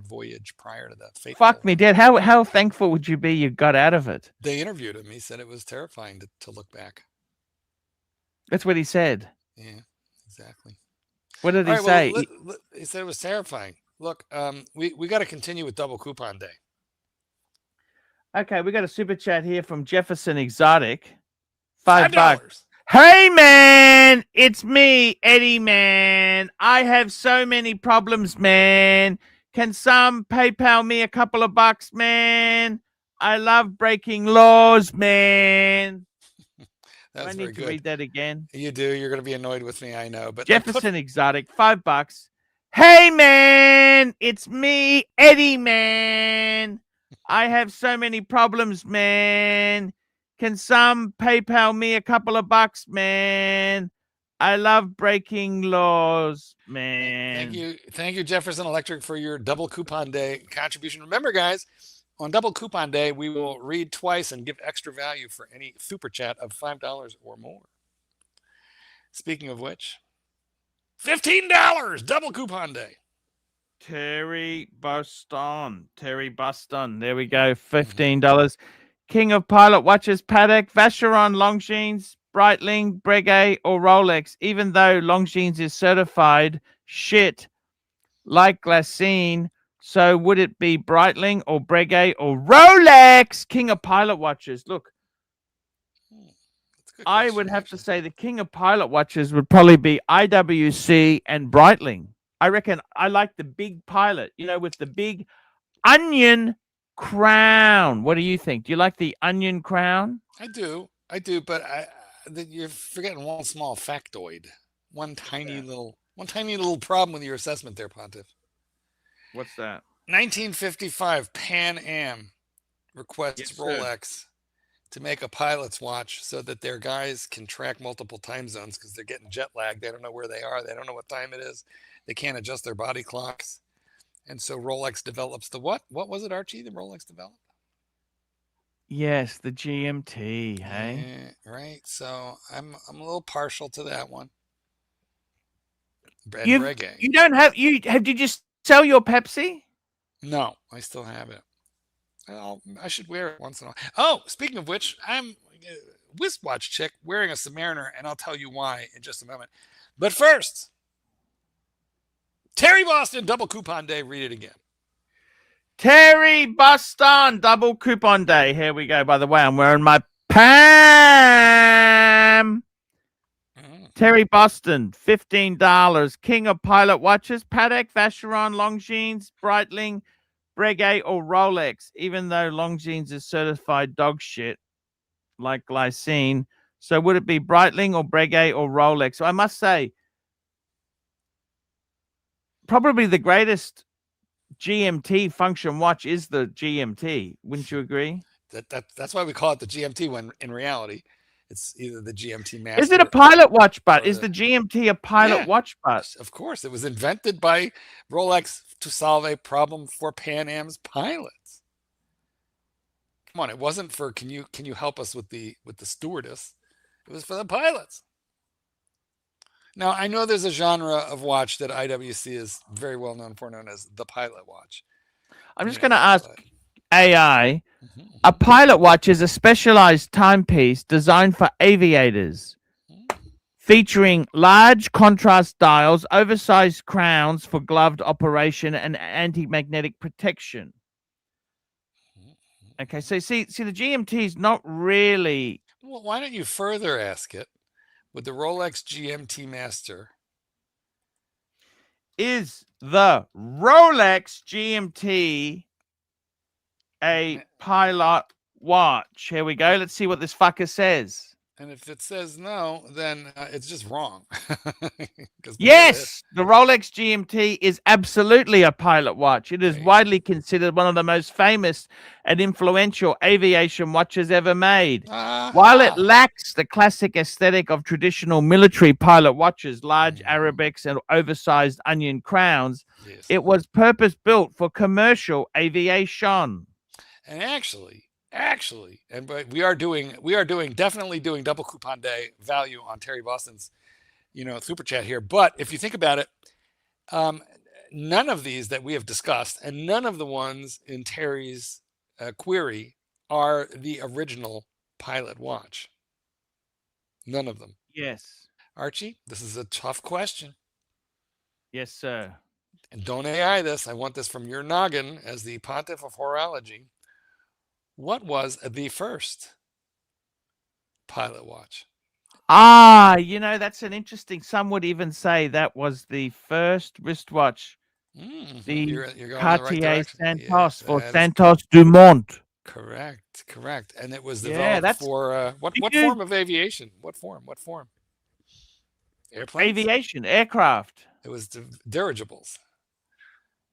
voyage prior to that. Fuck me, Dad. How thankful would you be you got out of it? They interviewed him. He said it was terrifying to look back. That's what he said. Yeah, exactly. What did he say? Well, he said it was terrifying. Look, we got to continue with Double Coupon Day. Okay, we got a super chat here from Jefferson Exotic. $5. Hey, man, it's me, Eddie, man. I have so many problems, man. Can some PayPal me a couple of bucks, man? I love breaking laws, man. That's I need to read that again. You do. You're going to be annoyed with me, I know. But Jefferson Exotic, $5. Hey, man, it's me, Eddie, man. I have so many problems, man. Can some PayPal me a couple of bucks, man? I love breaking laws, man. Thank you, Jefferson Electric, for your double coupon day contribution. Remember, guys, on double coupon day, we will read twice and give extra value for any super chat of $5 or more. Speaking of which, $15 double coupon day. Terry Buston. There we go. $15. King of Pilot Watches, Patek, Vacheron, Longines, Breitling, Breguet, or Rolex. Even though Longines is certified shit like Glassine, so would it be Breitling or Breguet or Rolex? King of Pilot Watches. Look, I would have to say the King of Pilot Watches would probably be IWC and Breitling. I reckon I like the big Pilot, with the big onion crown. What do you think? Do you like the onion crown? I do, but you're forgetting one small factoid. One tiny little problem with your assessment there, Pontiff. What's that? 1955, Pan Am requests Rolex to make a pilot's watch so that their guys can track multiple time zones because they're getting jet lag. They don't know where they are. They don't know what time it is. They can't adjust their body clocks. And so Rolex develops the what? What was it, Archie, that Rolex developed? Yes, the GMT, hey? Yeah, right. So I'm a little partial to that one. You don't have did you sell your Pepsi? No, I still have it. I should wear it once in a while. Oh, speaking of which, I'm a wristwatch chick wearing a Submariner, and I'll tell you why in just a moment. But first, Terry Boston, double coupon day. Read it again. Terry Boston, double coupon day. Here we go. By the way, I'm wearing my Pam. Terry Boston, $15. King of Pilot Watches, Patek, Vacheron, Longines, Breitling, Breguet, or Rolex. Even though Longines is certified dog shit, like Glycine. So would it be Breitling or Breguet or Rolex? So I must say, probably the greatest GMT function watch is the GMT. Wouldn't you agree? That's why we call it the GMT when in reality it's either the GMT Master. Is it a pilot watch butt? Is the GMT a pilot watch butt? Of course. It was invented by Rolex to solve a problem for Pan Am's pilots. Come on, it wasn't for can you help us with the stewardess? It was for the pilots. Now, I know there's a genre of watch that IWC is very well known for, known as the pilot watch. I'm just going to ask AI. A pilot watch is a specialized timepiece designed for aviators, featuring large contrast dials, oversized crowns for gloved operation, and anti-magnetic protection. Okay, so see, the GMT is not really... Well, why don't you further ask it? With the Rolex GMT Master, is the Rolex GMT a pilot watch? Here we go. Let's see what this fucker says. And if it says no, then it's just wrong. Yes, the Rolex GMT is absolutely a pilot watch. It is widely considered one of the most famous and influential aviation watches ever made. While it lacks the classic aesthetic of traditional military pilot watches, large Arabics and oversized onion crowns, it was purpose-built for commercial aviation. And actually, and we are definitely doing double coupon day value on Terry Boston's, super chat here. But if you think about it, none of these that we have discussed and none of the ones in Terry's query are the original pilot watch. None of them. Yes. Archie, this is a tough question. Yes, sir. And don't AI this. I want this from your noggin as the pontiff of horology. What was the first pilot watch? That's an interesting. Some would even say that was the first wristwatch. The Cartier Santos for Santos Dumont. Correct. And it was developed for what form of aviation? What form? Airplanes? Aviation, aircraft. It was dirigibles.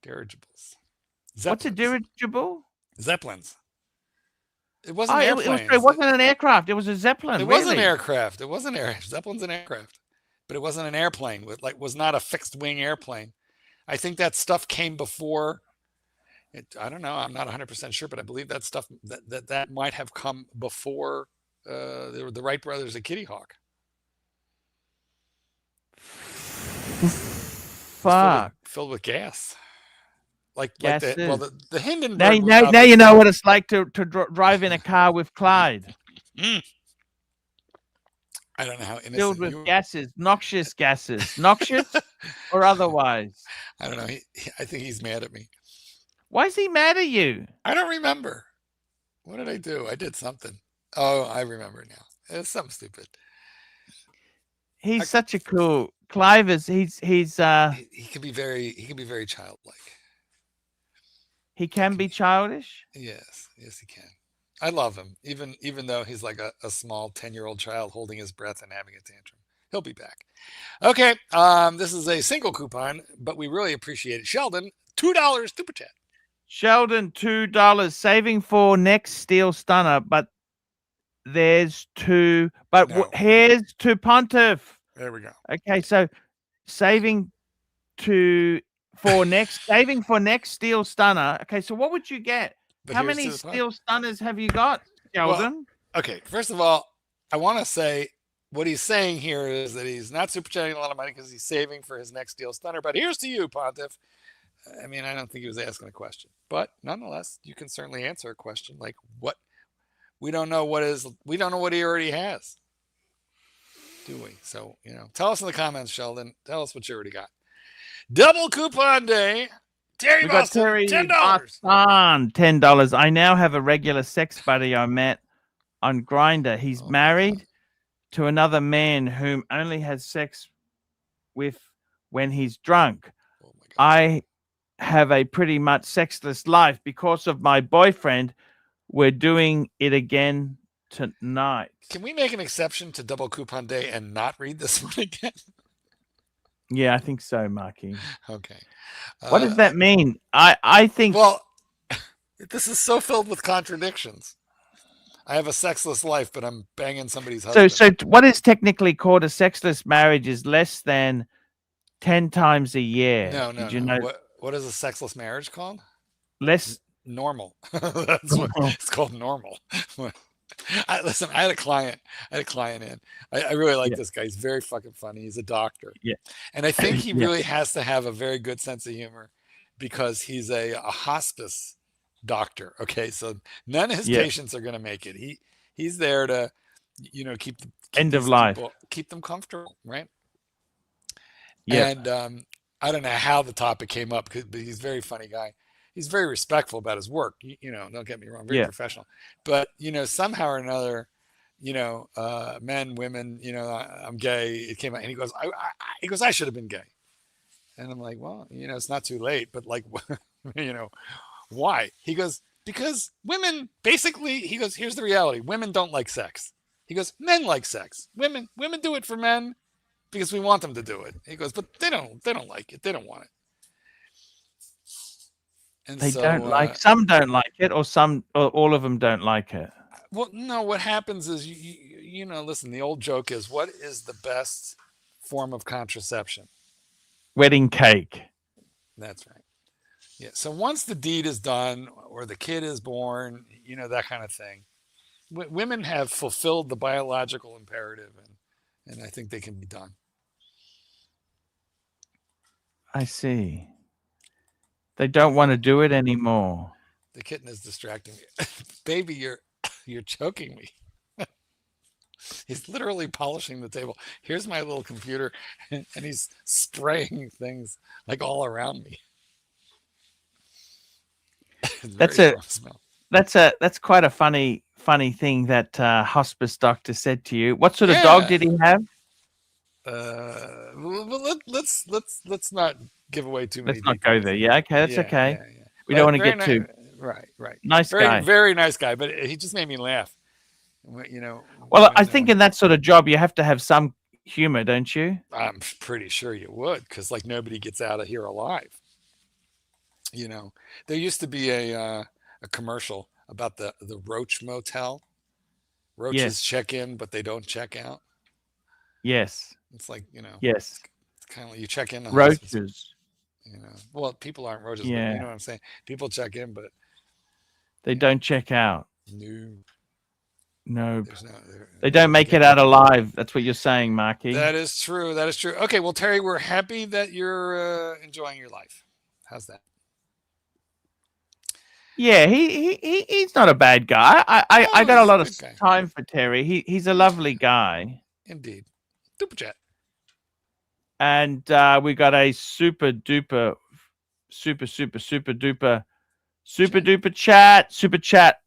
Zeppelins. What's a dirigible? Zeppelins. It wasn't airplanes. It wasn't an aircraft. It was a Zeppelin. It wasn't aircraft. It wasn't Zeppelin's an aircraft. but it wasn't an airplane. Was not a fixed wing airplane. I think that stuff came before. I don't know. I'm not 100% sure, but I believe that stuff that might have come before the Wright brothers at Kitty Hawk. Fuck. Filled with gas. The Hindenburg. Now you know what it's like to drive in a car with Clyde. I don't know how innocent filled with gases, noxious gases, noxious or otherwise. I don't know. I think he's mad at me. Why is he mad at you? I don't remember. What did I do? I did something. Oh, I remember now. It's something stupid. He's such a cool. Clive is. He can be very childlike. He can be childish. Yes, he can. I love him, even though he's like a small 10-year-old child holding his breath and having a tantrum. He'll be back. Okay, this is a single coupon, but we really appreciate it. Sheldon, $2 super chat. Sheldon, $2 saving for next steel stunner, but there's two. But here's to Pontiff. There we go. Okay, so saving for next steel stunner. Okay, so what would you get? But how many steel stunners have you got, Sheldon? Well, okay, first of all, I want to say what he's saying here is that he's not super chatting a lot of money because he's saving for his next steel stunner. But here's to you, Pontiff. I mean, I don't think he was asking a question, but nonetheless, you can certainly answer a question like what we don't know what he already has, do we? So, tell us in the comments, Sheldon. Tell us what you already got. Double coupon day. Terry Boston, $10. $10. I now have a regular sex buddy I met on Grindr. He's married to another man whom only has sex with when he's drunk. Oh my God. I have a pretty much sexless life because of my boyfriend. We're doing it again tonight. Can we make an exception to double coupon day and not read this one again? Yeah, I think so, Marky. Okay. What does that mean? I think... Well, this is so filled with contradictions. I have a sexless life, but I'm banging somebody's husband. So what is technically called a sexless marriage is less than 10 times a year. No. You know? What is a sexless marriage called? Less... Normal. That's what it's called, normal. Listen, I had a client in. I really like this guy. He's very fucking funny. He's a doctor. Yeah. And I think he really has to have a very good sense of humor because he's a hospice doctor. Okay. So none of his patients are going to make it. He's there to, keep end of life, keep them comfortable. Right. Yeah. And I don't know how the topic came up, but he's a very funny guy. He's very respectful about his work. Don't get me wrong, very professional. But, somehow or another, men, women, I'm gay. It came out and he goes, I should have been gay. And I'm like, well, it's not too late, but like, why? He goes, because women basically, he goes, here's the reality. Women don't like sex. He goes, men like sex. Women do it for men because we want them to do it. He goes, but they don't like it. They don't want it. And some don't like it, or all of them don't like it. Well, no, what happens is listen, the old joke is, what is the best form of contraception? Wedding cake. That's right. Yeah. So once the deed is done or the kid is born, that kind of thing, women have fulfilled the biological imperative, and I think they can be done. I see. They don't want to do it anymore. The kitten is distracting me. Baby, you're choking me. He's literally polishing the table. Here's my little computer, and he's spraying things like all around me. That's quite a funny thing that hospice doctor said to you. What sort of dog did he have? Let's not give away too many. Let's not go there. Yeah, okay, that's okay. Yeah. We don't want to get too right. Nice guy, very nice guy, but he just made me laugh. Well, I think in that sort of job, you have to have some humor, don't you? I'm pretty sure you would, because like nobody gets out of here alive. There used to be a commercial about the Roach Motel. Roaches check in, but they don't check out. Yes. It's like, you know, Yes. it's kind of like you check in the hospice. Roaches. You know, well, people aren't roaches, but Yeah. you know what I'm saying. People check in, but They don't check out. no, No. there's no. They don't make it out alive. That's what you're saying, Marky. That is true. That is true. Okay, well, Terry, we're happy that you're enjoying your life. How's that? Yeah, he's not a bad guy. I No, got a he's a lot of good guy. time for Terry. He's a lovely guy. Indeed. Super chat. And we got a super duper super chat.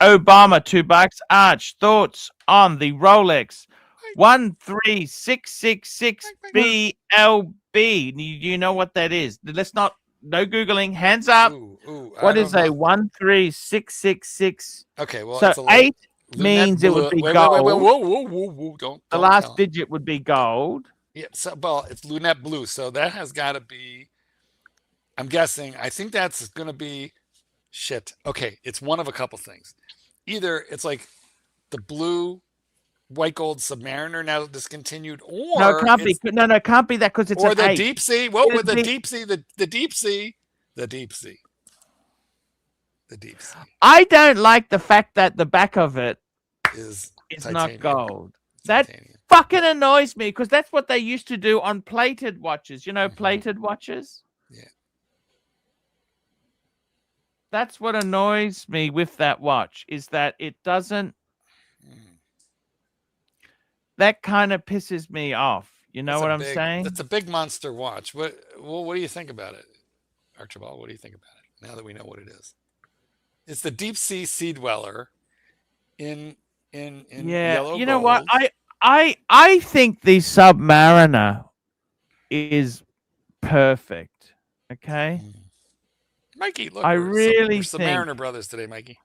Obama $2. Arch, thoughts on the Rolex 13666 BLB? You know what that is? Let's not, no googling. Hands up. What is a 13666? Okay, well, so it's a 8 means it would be gold. Whoa. Don't the last digit would be gold. Yeah, so, well, it's Lunette Blue, so that has got to be, I'm guessing, I think that's going to be, shit. Okay, it's one of a couple things. Either it's like the blue, white gold Submariner now discontinued, or no, it can't be. No, it can't be that because it's or an the 8. deep sea. What with the be, deep sea? The deep sea. The deep sea. The deep sea. I don't like the fact that the back of it is not gold. That fucking annoys me because that's what they used to do on plated watches. You know, plated watches? Yeah. That's what annoys me with that watch is that it doesn't. That kind of pisses me off. You know what I'm saying? That's a big monster watch. What do you think about it, Archibald? What do you think about it now that we know what it is? It's the deep sea dweller in yellow you know gold. what? I think the Submariner is perfect. Okay. Mikey, look, I really we're think Submariner brothers today, Mikey.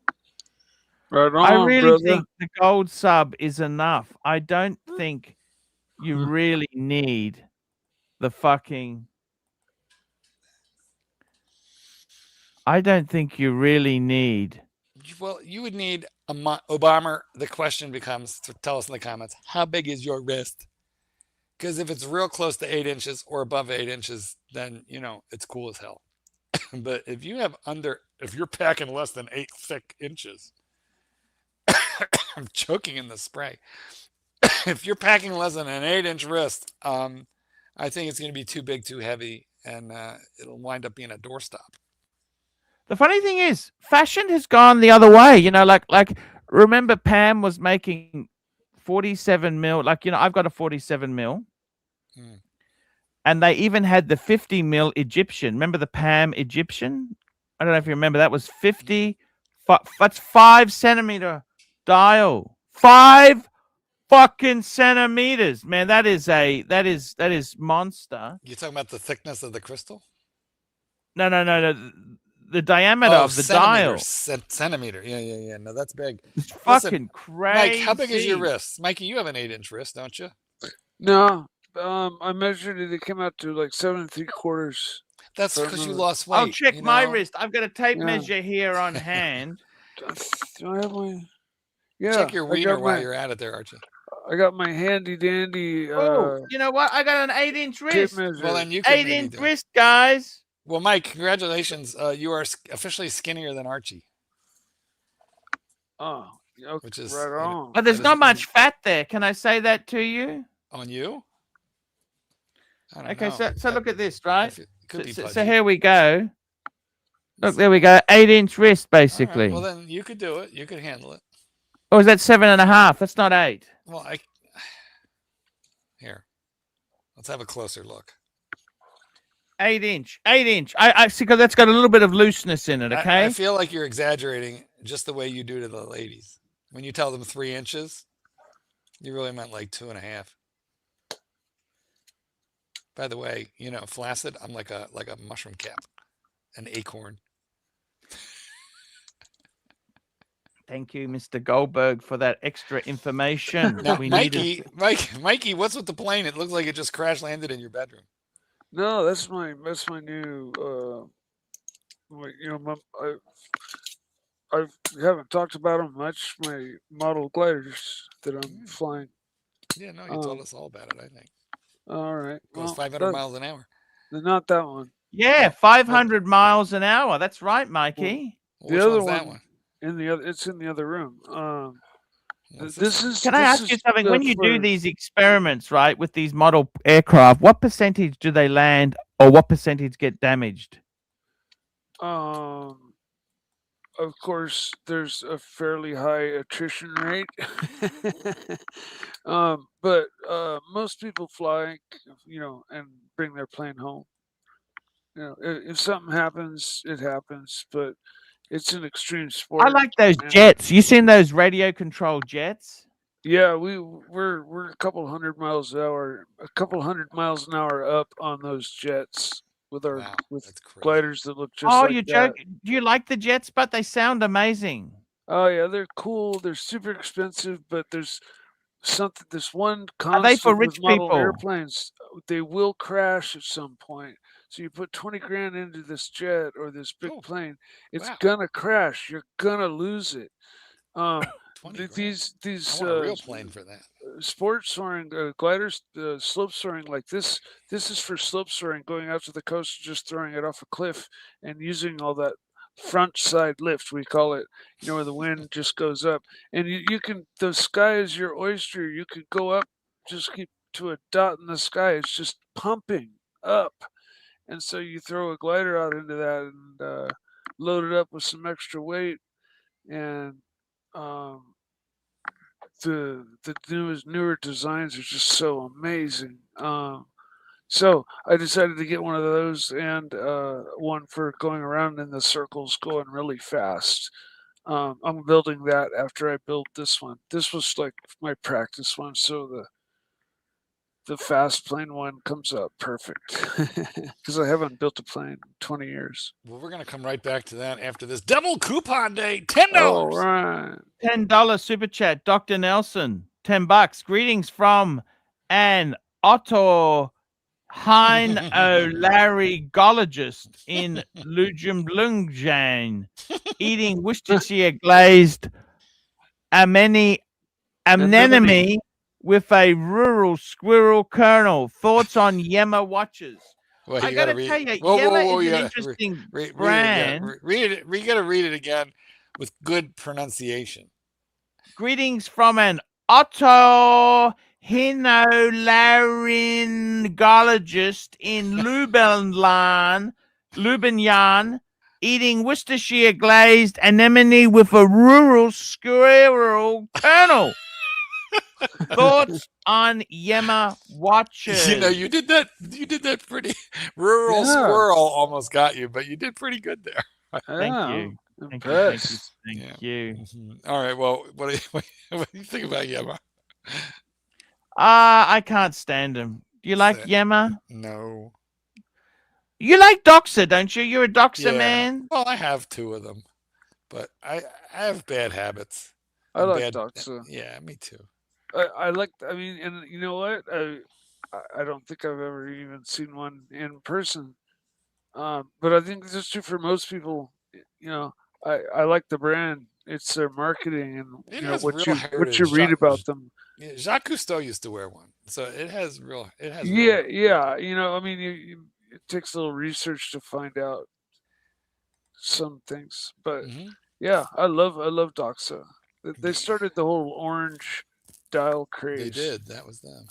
Right on, I really brother. think the gold sub is enough. I don't think you really need the fucking. I don't think you really need. Well, you would need a Obama. The question becomes, tell us in the comments, how big is your wrist? Because if it's real close to 8 inches or above 8 inches, then, you know, it's cool as hell. But if you have if you're packing less than 8 thick inches, I'm choking in the spray. If you're packing less than an 8-inch wrist, I think it's going to be too big, too heavy, and it'll wind up being a doorstop. The funny thing is, fashion has gone the other way. You know, like remember Pam was making 47 mil. Like, you know, I've got a 47 mil. And they even had the 50 mil Egyptian. Remember the Pam Egyptian? I don't know if you remember. That was 50. That's 5 centimeter dial. 5 fucking centimeters, man. That is monster. You talking about the thickness of the crystal? No. The diameter of the dial. Centimeter. Yeah. No, that's big. It's fucking crazy. Mike, how big is your wrist? Mikey, you have an 8-inch wrist, don't you? No. I measured it. It came out to like 7 3/4. That's because you lost weight. I'll check my wrist. I've got a tape measure here on hand. Do I have my? Yeah. Check your wiener while you're at it there, Archie. I got my handy dandy. Oh, you know what? I got an 8-inch wrist. Well, then you can 8-inch wrist, guys. Well, Mike, congratulations. You are officially skinnier than Archie. Oh, okay, which is right on. But there's not much fat there. Can I say that to you? On you? Okay, so look at this, right? So here we go. Look, there we go. 8-inch wrist, basically. Right, well, then you could do it. You could handle it. Or is that 7.5? That's not 8. Well, here. Let's have a closer look. 8-inch. I see, because that's got a little bit of looseness in it. Okay. I feel like you're exaggerating just the way you do to the ladies. When you tell them 3 inches, you really meant like 2.5. By the way, you know, flaccid, I'm like a mushroom cap, an acorn. Thank you, Mr. Goldberg, for that extra information. Now, Mikey, what's with the plane? It looks like it just crash landed in your bedroom. No, that's my new. I haven't talked about them much. My model gliders that I'm flying. Yeah, no, you told us all about it, I think. All right. Goes Well, 500 miles an hour. not that one. Yeah, 500 miles an hour. That's right, Mikey. Well, The which other one's that one? it's in the other room. What's This one? is. Can I this ask you is, something? When you do for- these experiments, right, with these model aircraft, what percentage do they land or what percentage get damaged? Of course, there's a fairly high attrition rate. But most people fly, and bring their plane home. If something happens, it happens. But it's an extreme sport. I like those and- jets. You seen those radio controlled jets? Yeah, we're a couple hundred miles an hour, up on those jets with our Wow, with that's crazy. gliders that look just Oh, like you that. joke? Do you like the jets? But they sound amazing. Oh yeah, they're cool. They're super expensive, but there's something. This one Are they for constant rich with model people? airplanes. They will crash at some point. So you put 20 grand into this jet or this big Oh, plane, it's wow. gonna crash. You're gonna lose it. 20 grand. These I want a real plane for that. sports soaring gliders, slope soaring like this. This is for slope soaring, going out to the coast, just throwing it off a cliff and using all that front side lift, we call it. Where the wind just goes up, and you can. The sky is your oyster. You could go up, just keep to a dot in the sky. It's just pumping up, and so you throw a glider out into that and load it up with some extra weight, and the newer designs are just so amazing. So I decided to get one of those and one for going around in the circles, going really fast. I'm building that after I build this one. This was like my practice one, so the fast plane one comes out perfect because I haven't built a plane in 20 years. Well, we're going to come right back to that after this double coupon day. $10. All right. $10 super chat, Dr. Nelson. $10. Greetings from an Otto Larygologist in Lujumblungjane, eating Worcestershire glazed anemone with a rural squirrel kernel. Thoughts on Yema watches? Well, I gotta tell you, whoa, Yema is you an gotta interesting read brand. Read it. We got to read it again with good pronunciation. Greetings from an otorhinolaryngologist in Lubinyan, eating Worcestershire glazed anemone with a rural squirrel kernel. Thoughts on Yema watches? You did that pretty. Rural squirrel almost got you, but you did pretty good there. Thank you. Thank you. Mm-hmm. All right. Well, what do you think about Yema? I can't stand him. Do you like Yema? No. You like Doxer, don't you? You're a Doxer man. Well, I have 2 of them, but I have bad habits. I like Doxer. Yeah, me too. I like. I mean, and you know what? I don't think I've ever even seen one in person. But I think this is true for most people. I like the brand. It's their marketing and what you read about them. Yeah, Jacques Cousteau used to wear one, so it has real. Yeah. I mean, it takes a little research to find out some things, but yeah, I love Doxa. They started the whole orange dial craze. They did. That was them.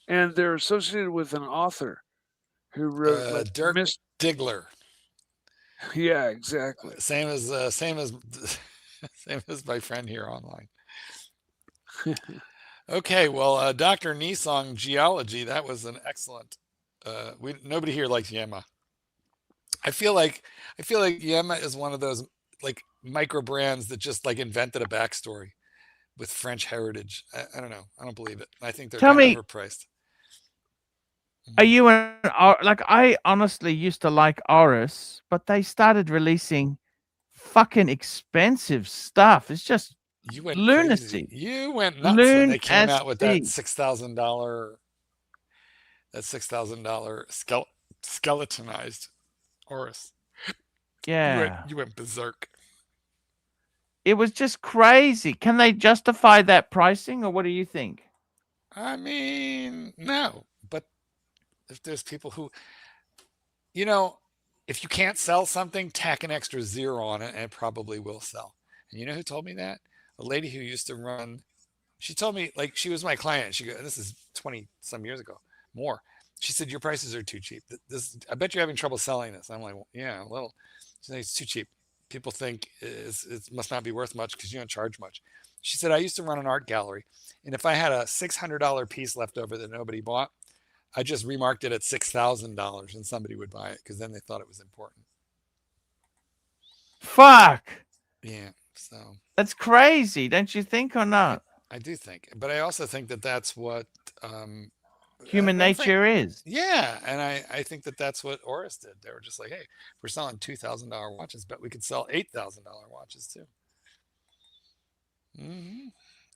And they're associated with an author who wrote Dirk Diggler. Yeah, exactly. Same as my friend here online. Okay, well, Dr. Nisong Geology, that was an excellent. Nobody here likes Yema. I feel like Yema is one of those like micro brands that just like invented a backstory with French heritage. I don't know. I don't believe it. I think they're kind of overpriced. Are you I honestly used to like Oris, but they started releasing fucking expensive stuff. It's just lunacy. Crazy. You went nuts when they came out with that $6,000 skeletonized Oris. Yeah. You went berserk. It was just crazy. Can they justify that pricing, or what do you think? I mean, no, but if there's people who, you know, if you can't sell something, tack an extra zero on it and it probably will sell. And you know who told me that? A lady who used to run, she told me, like, she was my client. She go, this is 20 some years ago, more. She said, your prices are too cheap. This, I bet you're having trouble selling this. I'm like, well, yeah, a little. She said, it's too cheap. People think it must not be worth much because you don't charge much. She said, I used to run an art gallery. And if I had a $600 piece left over that nobody bought, I just remarked it at $6,000 and somebody would buy it because then they thought it was important. Fuck. Yeah. So that's crazy, don't you think, or not? I do think, but I also think that that's what human nature is. Yeah, and I think that that's what Oris did. They were just like, hey, we're selling $2,000 watches, but we could sell $8,000 watches too. Mm-hmm.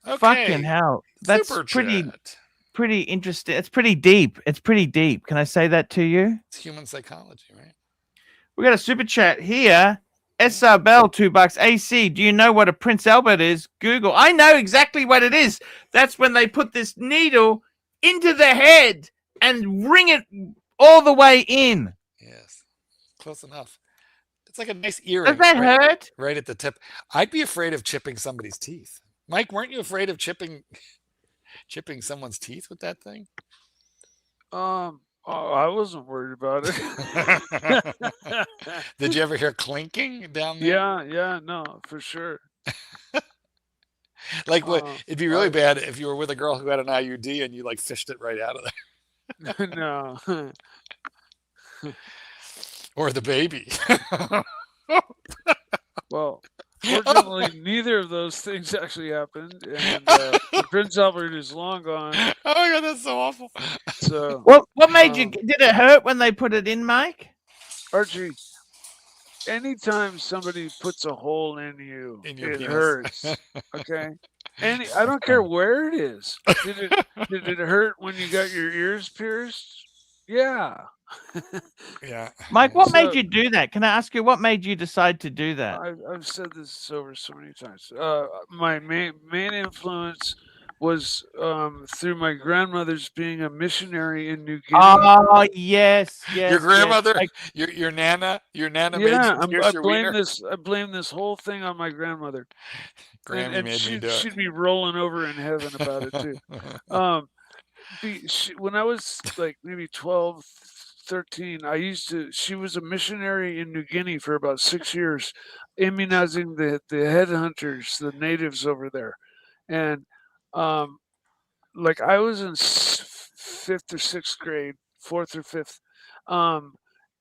Okay. Fucking hell, that's pretty interesting. It's pretty deep. It's pretty deep. Can I say that to you? It's human psychology, right? We got a super chat here. SR Bell, $2. AC, do you know what a Prince Albert is? Google. I know exactly what it is. That's when they put this needle into the head and ring it all the way in. Yes, close enough. It's like a nice earring. Does that hurt? Right at the tip. I'd be afraid of chipping somebody's teeth. Mike, weren't you afraid of chipping someone's teeth with that thing? I wasn't worried about it. Did you ever hear clinking down there? Yeah, no, for sure. Like, it'd be really bad if you were with a girl who had an IUD and you like fished it right out of there. No. Or the baby. Well, fortunately, neither of those things actually happened, and Prince Albert is long gone. Oh my God, that's so awful. So, what made you? Did it hurt when they put it in, Mike? Archie, anytime somebody puts a hole in you, it penis. Hurts. Okay, I don't care where it is. Did it hurt when you got your ears pierced? Yeah. Yeah. Mike, what made you do that? Can I ask you what made you decide to do that? I've said this over so many times. My main influence was through my grandmother's being a missionary in New Guinea. Oh yes. Your grandmother, yes. your nana yeah, made you pierce your wiener? I blame this whole thing on my grandmother. Grammy made me do it. She'd be rolling over in heaven about it too. When I was like maybe 12, 13, she was a missionary in New Guinea for about 6 years, immunizing the headhunters, the natives over there. And like I was in 5th or 6th grade, 4th or 5th.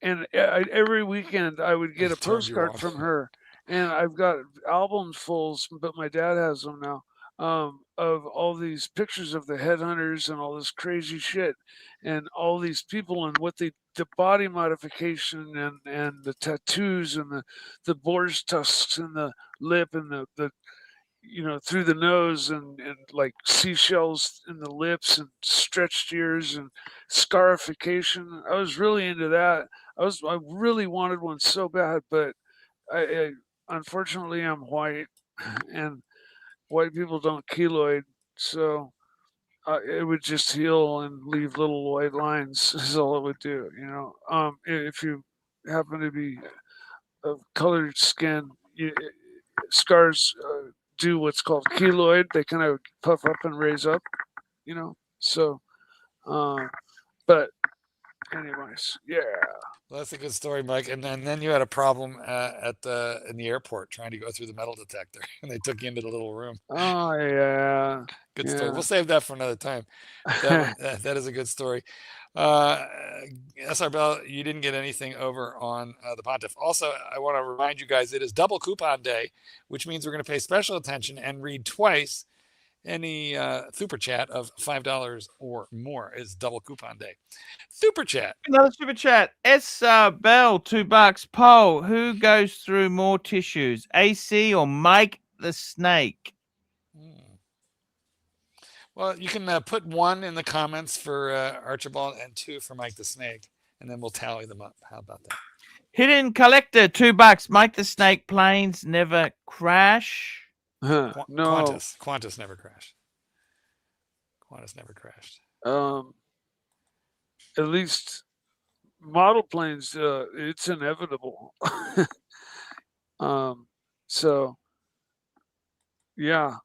And every weekend I would get a postcard from her, and I've got albums full, but my dad has them now, of all these pictures of the headhunters and all this crazy shit, and all these people and the body modification and the tattoos and the boar's tusks in the lip and the through the nose and like seashells in the lips and stretched ears and scarification. I was really into that. I really wanted one so bad, but I unfortunately I'm white, and white people don't keloid, so it would just heal and leave little white lines is all it would do. If you happen to be of colored skin, scars do what's called keloid. They kind of puff up and raise up, so but anyways, yeah. Well, that's a good story, Mike. And then you had a problem in the airport trying to go through the metal detector, and they took you into the little room. Oh yeah, good story. We'll save that for another time. That is a good story. SR Bell, you didn't get anything over on the Pontiff. Also, I want to remind you guys, it is double coupon day, which means we're going to pay special attention and read twice any super chat of $5 or more. Is double coupon day. Super chat. Another super chat. SR Bell, $2. Poll: who goes through more tissues, AC or Mike the Snake? Well, you can put 1 in the comments for Archibald and 2 for Mike the Snake, and then we'll tally them up. How about that? Hidden Collector, $2. Mike the Snake planes never crash. No, Qantas never crashed. Qantas never crashed. at least model planes, it's inevitable. So yeah,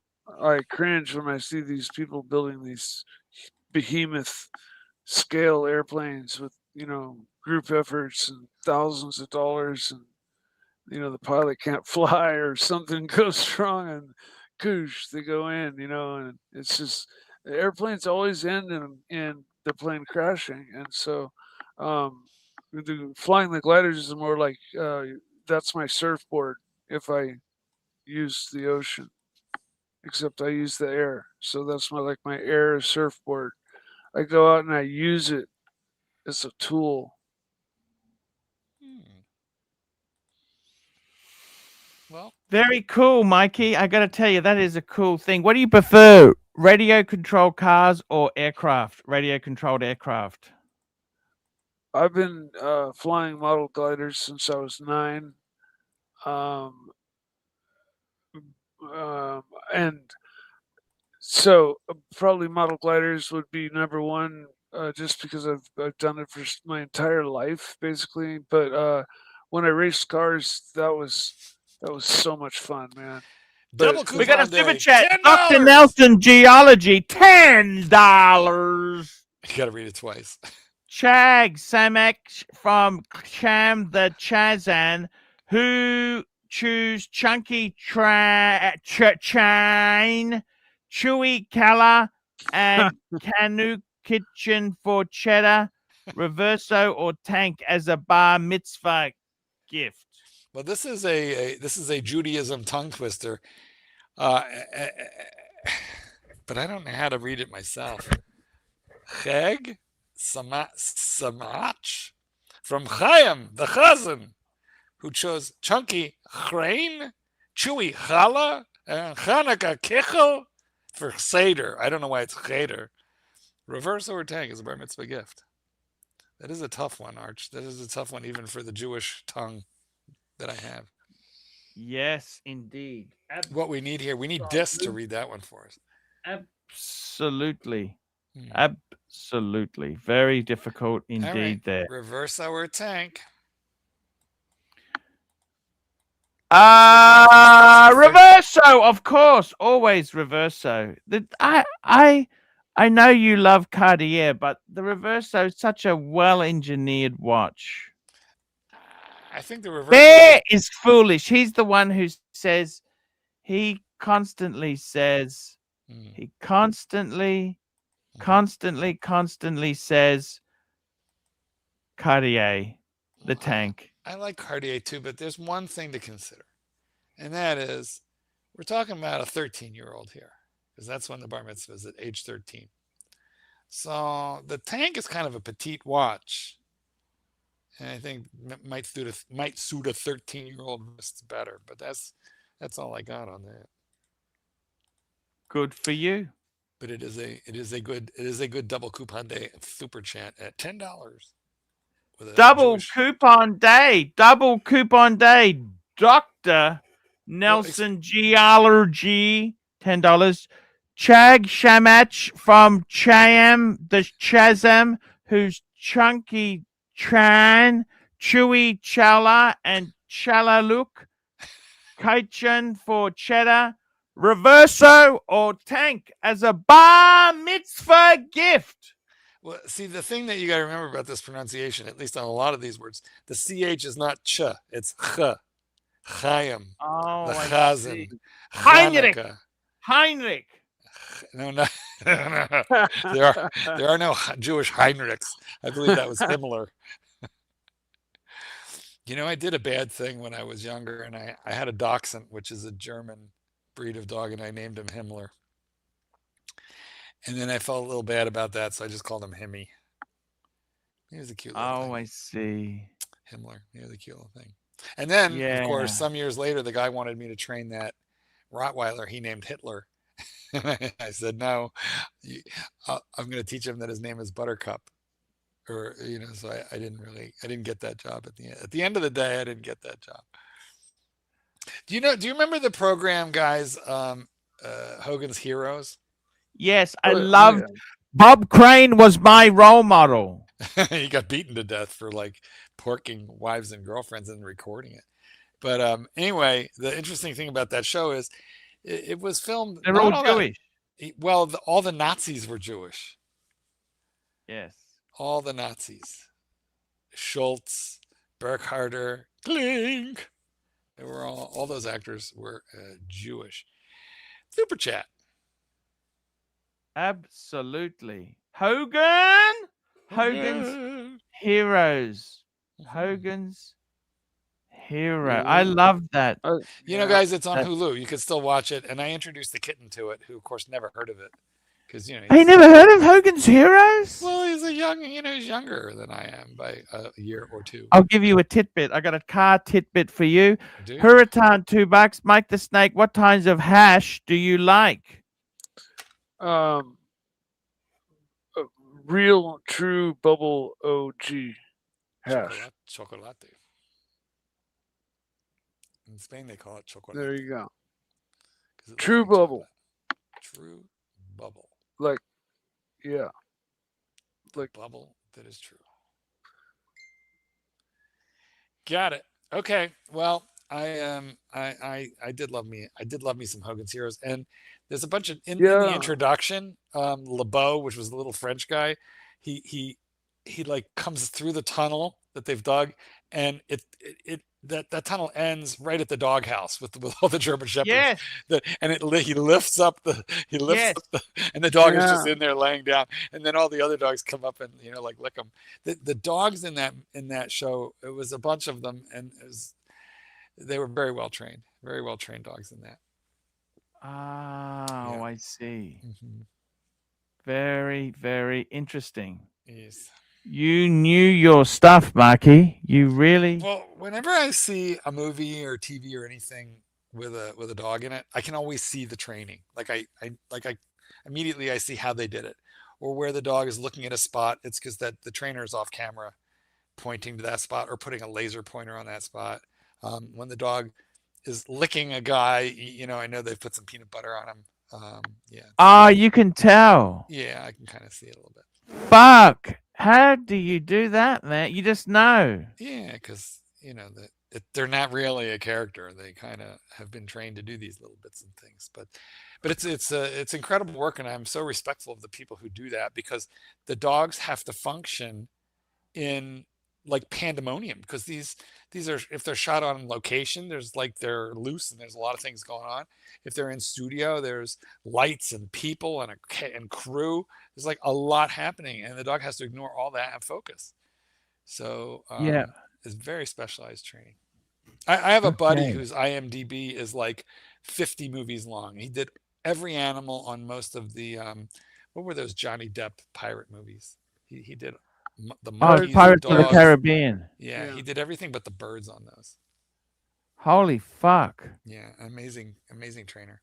I cringe when I see these people building these behemoth scale airplanes with, group efforts and thousands of dollars, and the pilot can't fly or something goes wrong and koosh, they go in, and it's just the airplanes always end in the plane crashing. And so flying the gliders is more like that's my surfboard if I use the ocean, except I use the air. So that's my air surfboard. I go out and I use it as a tool. Well, Very cool, Mikey. I got to tell you, that is a cool thing. What do you prefer, radio controlled cars or aircraft? Radio controlled aircraft. I've been flying model gliders since I was 9. And so probably model gliders would be number one, just because I've done it for my entire life, basically. But when I raced cars, that was so much fun, man. double But We got a coupon super day. chat. $10. Dr. Nelson Geology, $10. You got to read it twice. Chag Samak from Cham the Chazan, who choose Chunky Chain, Chewy Kala, and Canoe Kitchen for Cheddar, Reverso or Tank as a bar mitzvah gift. Well, this is a Judaism tongue twister, but I don't know how to read it myself. Cheg Samach from Chaim the Chazan, who chose Chunky Chrein, Chewy Chala, and Chanukah Kichel for Seder. I don't know why it's Cheder. Reverse or Tank is a bar mitzvah gift. That is a tough one, Arch. That is a tough one, even for the Jewish tongue that I have. Yes, indeed. What we need here, we need Dis to read that one for us. Absolutely. Absolutely. Very difficult indeed right. there. Reverse our Tank. Reverso, of course, always Reverso. I know you love Cartier, but the Reverso is such a well-engineered watch. I think the Reverso Bear is foolish. He's the one who says, he constantly says Cartier, the tank. I like Cartier too, but there's one thing to consider, and that is we're talking about a 13-year-old here, because that's when the bar mitzvah is at age 13. So the tank is kind of a petite watch, and I think might suit a 13-year-old wrist better. But that's all I got on that. Good for you. But it is a good double coupon day super chat at $10. Double coupon day, Dr. Nelson Geology, $10. Chag Shamach from Cham the Chazam, who's Chunky Chan, Chewy Chala, and Chalaluk, Kaichan for Cheddar, Reverso or Tank as a bar mitzvah gift. Well, see, the thing that you got to remember about this pronunciation, at least on a lot of these words, the CH is not ch, it's ch. Chaim. Oh, the Chazan. Heinrich. No. There are no Jewish Heinrichs. I believe that was Himmler. I did a bad thing when I was younger, and I had a Dachshund, which is a German breed of dog, and I named him Himmler. And then I felt a little bad about that, so I just called him Himmy. He was a cute little thing. I see. Himmler. He was a cute little thing. And then, of course, some years later, the guy wanted me to train that Rottweiler he named Hitler. I said, no, I'm going to teach him that his name is Buttercup. Or, so I didn't get that job at the end. At the end of the day, I didn't get that job. Do you remember the program, guys, Hogan's Heroes? Yes, I loved Bob Crane was my role model. He got beaten to death for like porking wives and girlfriends and recording it. But anyway, the interesting thing about that show is it was filmed They're not all all that Jewish. well. All the Nazis were Jewish. Yes. All the Nazis. Schultz, Burkharder, Klink. They were all those actors were Jewish. Super chat. Absolutely. Hogan's Heroes. Hogan's Hero. I love that. You know, guys, it's on Hulu. You can still watch it. And I introduced the kitten to it, who, of course, never heard of it. Because, you know, He never heard of Hogan's Heroes? Well, he's he's younger than I am by a year or two. I'll give you a tidbit. I got a car tidbit for you. Do? Hurricane, $2. Mike the Snake, what kinds of hash do you like? Real, true bubble OG hash. Chocolate. In Spain, they call it chocolate. There you go. True bubble. True bubble. Like, yeah. Like bubble that is true. Got it. Okay. Well, I did love me some Hogan's Heroes, and there's a bunch of in the introduction, LeBeau, which was the little French guy, he like comes through the tunnel that they've dug, and that tunnel ends right at the doghouse with all the German shepherds. Yes. He lifts up and the dog is just in there laying down, and then all the other dogs come up and like lick them. The dogs in that show, it was a bunch of them, and they were very well trained dogs in that. Oh, yeah. I see. Mm-hmm. Very, very interesting. Yes. You knew your stuff, Marky. You really. Well, whenever I see a movie or TV or anything with a dog in it, I can always see the training. Like I immediately I see how they did it, or where the dog is looking at a spot. It's because that the trainer is off camera, pointing to that spot or putting a laser pointer on that spot. When the dog is licking a guy, I know they've put some peanut butter on him. Yeah. You can tell. Yeah, I can kind of see it a little bit. Fuck. How do you do that, man? You just know. Yeah, because they're not really a character. They kind of have been trained to do these little bits and things. But it's incredible work, and I'm so respectful of the people who do that, because the dogs have to function in like pandemonium, because these are, if they're shot on location, they're loose and there's a lot of things going on. If they're in studio, there's lights and people and crew. There's like a lot happening, and the dog has to ignore all that and focus. So it's very specialized training. I have a buddy whose IMDb is like 50 movies long. He did every animal on most of the what were those Johnny Depp pirate movies? He did the monkeys, Pirates the of the Caribbean. Yeah, he did everything but the birds on those. Holy fuck. Yeah, amazing trainer.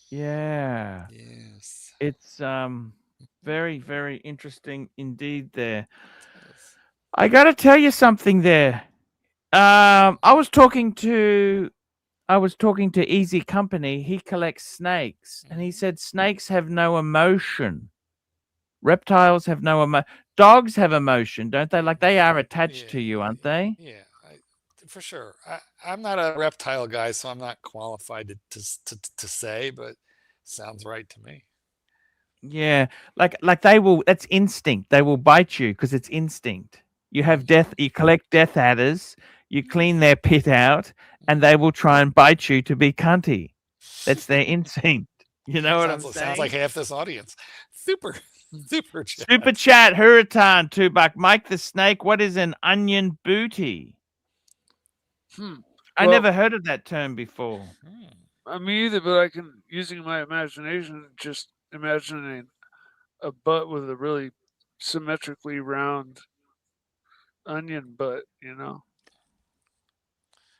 Yeah. Yes. It's very, very interesting indeed there. Yes. I got to tell you something there. I was talking to Easy Company. He collects snakes, and he said snakes have no emotion. Reptiles have no emotion. Dogs have emotion, don't they? Like, they are attached to you, aren't they? Yeah, for sure. I'm not a reptile guy, so I'm not qualified to say, but sounds right to me. Yeah, like they will. That's instinct. They will bite you because it's instinct. You have death. You collect death adders. You clean their pit out, and they will try and bite you to be cunty. That's their instinct. You know what I'm saying? Sounds like half this audience. Super chat. Super chat. Hurricane $2. Mike the Snake. What is an onion booty? I never heard of that term before. Me either, but I can, using my imagination, just imagining a butt with a really symmetrically round onion butt,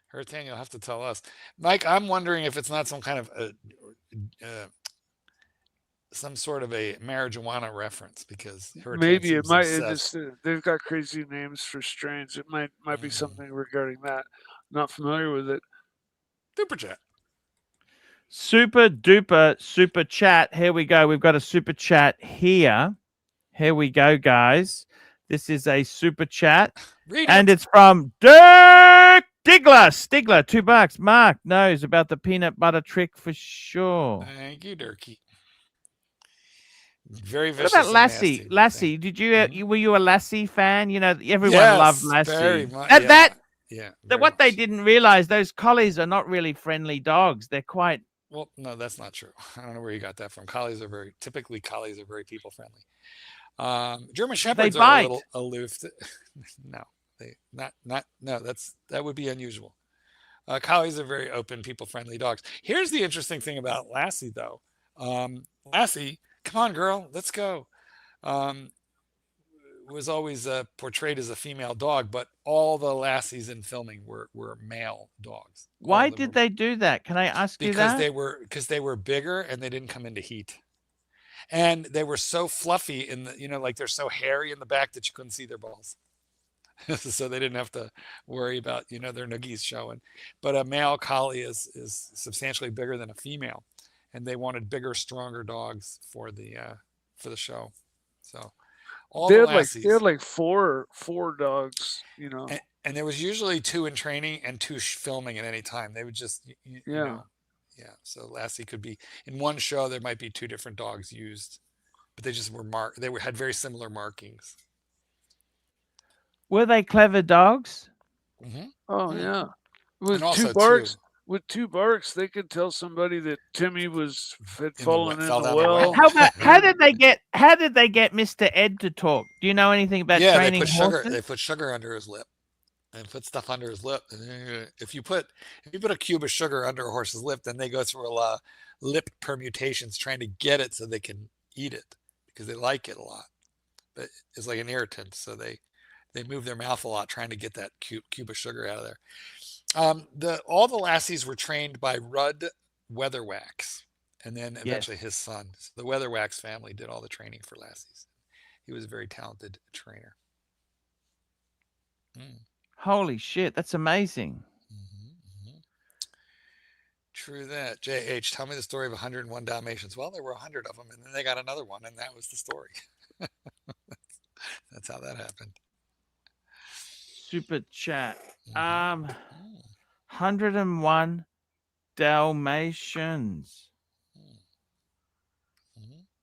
Hurricane, you'll have to tell us. Mike, I'm wondering if it's not some kind of some sort of a marijuana reference, because maybe it might. They've got crazy names for strains. It might be something regarding that. Not familiar with it. Super chat. Super duper super chat. Here we go. We've got a super chat here. Here we go, guys. This is a super chat, Read and it. it's from Dirk Stigler. Stigler, $2. Mark knows about the peanut butter trick for sure. Thank you, Durkee. Very What vicious about and Lassie? nasty. Lassie, did you were you a Lassie fan? You know, everyone loved Yes, Lassie. very much. That very what they much. didn't realize, those collies are not really friendly dogs. They're quite. Well, no, that's not true. I don't know where you got that from. Collies are very people friendly. German shepherds are a bite. little aloof. No, that would be unusual. Collies are very open, people friendly dogs. Here's the interesting thing about Lassie, though. Lassie, come on, girl, let's go. Was always portrayed as a female dog, but all the Lassies in filming were male dogs. Why did they do that? Can I ask you that? Because they were bigger and they didn't come into heat. And they were so fluffy in the, like they're so hairy in the back that you couldn't see their balls. So they didn't have to worry about, their noogies showing. But a male collie is substantially bigger than a female. And they wanted bigger, stronger dogs for the show. So they had like four dogs, And there was usually 2 in training and 2 filming at any time. They would just, yeah. So Lassie could be in one show. There might be 2 different dogs used, but they just were had very similar markings. Were they clever dogs? Mm-hmm. Oh yeah, with and 2 barks. With 2 barks, they could tell somebody that Timmy had fallen in the well. How did they get Mr. Ed to talk? Do you know anything about training horses? They put sugar under his lip. And put stuff under his lip. If you put a cube of sugar under a horse's lip, then they go through a lot of lip permutations trying to get it so they can eat it because they like it a lot. But it's like an irritant, so they move their mouth a lot trying to get that cube of sugar out of there. All the Lassies were trained by Rudd Weatherwax, and then eventually his son. So the Weatherwax family did all the training for Lassies. He was a very talented trainer. Holy shit, that's amazing. Mm-hmm. True that. JH, tell me the story of 101 Dalmatians. Well, there were 100 of them, and then they got another one, and that was the story. That's how that happened. Super chat. 101 Dalmatians.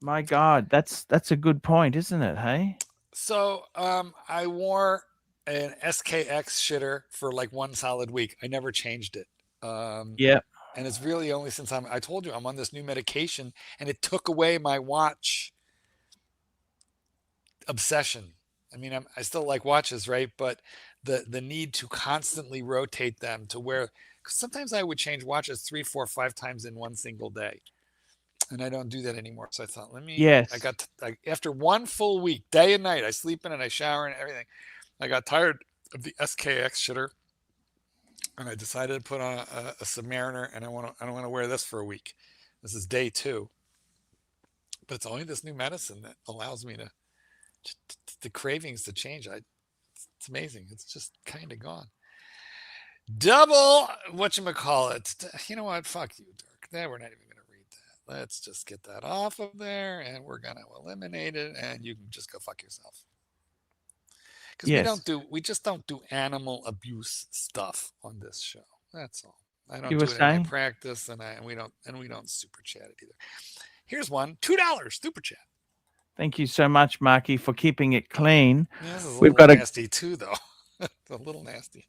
My God, that's a good point, isn't it? Hey. So I wore an SKX shitter for like 1 solid week. I never changed it. Yeah. And it's really only since I told you I'm on this new medication, and it took away my watch obsession. I mean, I still like watches, right? But the need to constantly rotate them to where, because sometimes I would change watches 3, 4, 5 times in one single day. And I don't do that anymore. So I thought, after 1 full week, day and night, I sleep in and I shower and everything. I got tired of the SKX shitter, and I decided to put on a Submariner, and I don't want to wear this for a week. This is day 2, but it's only this new medicine that allows me to the cravings to change. It's amazing. It's just kind of gone. Double whatchamacallit. You know what? Fuck you, Dirk. We're not even going to read that. Let's just get that off of there, and we're going to eliminate it, and you can just go fuck yourself. Because we just don't do animal abuse stuff on this show. That's all. I don't do it in my practice, and we don't super chat it either. Here's one, $2 super chat. Thank you so much, Marky, for keeping it clean. Yeah, this is a little nasty too, though. A little nasty.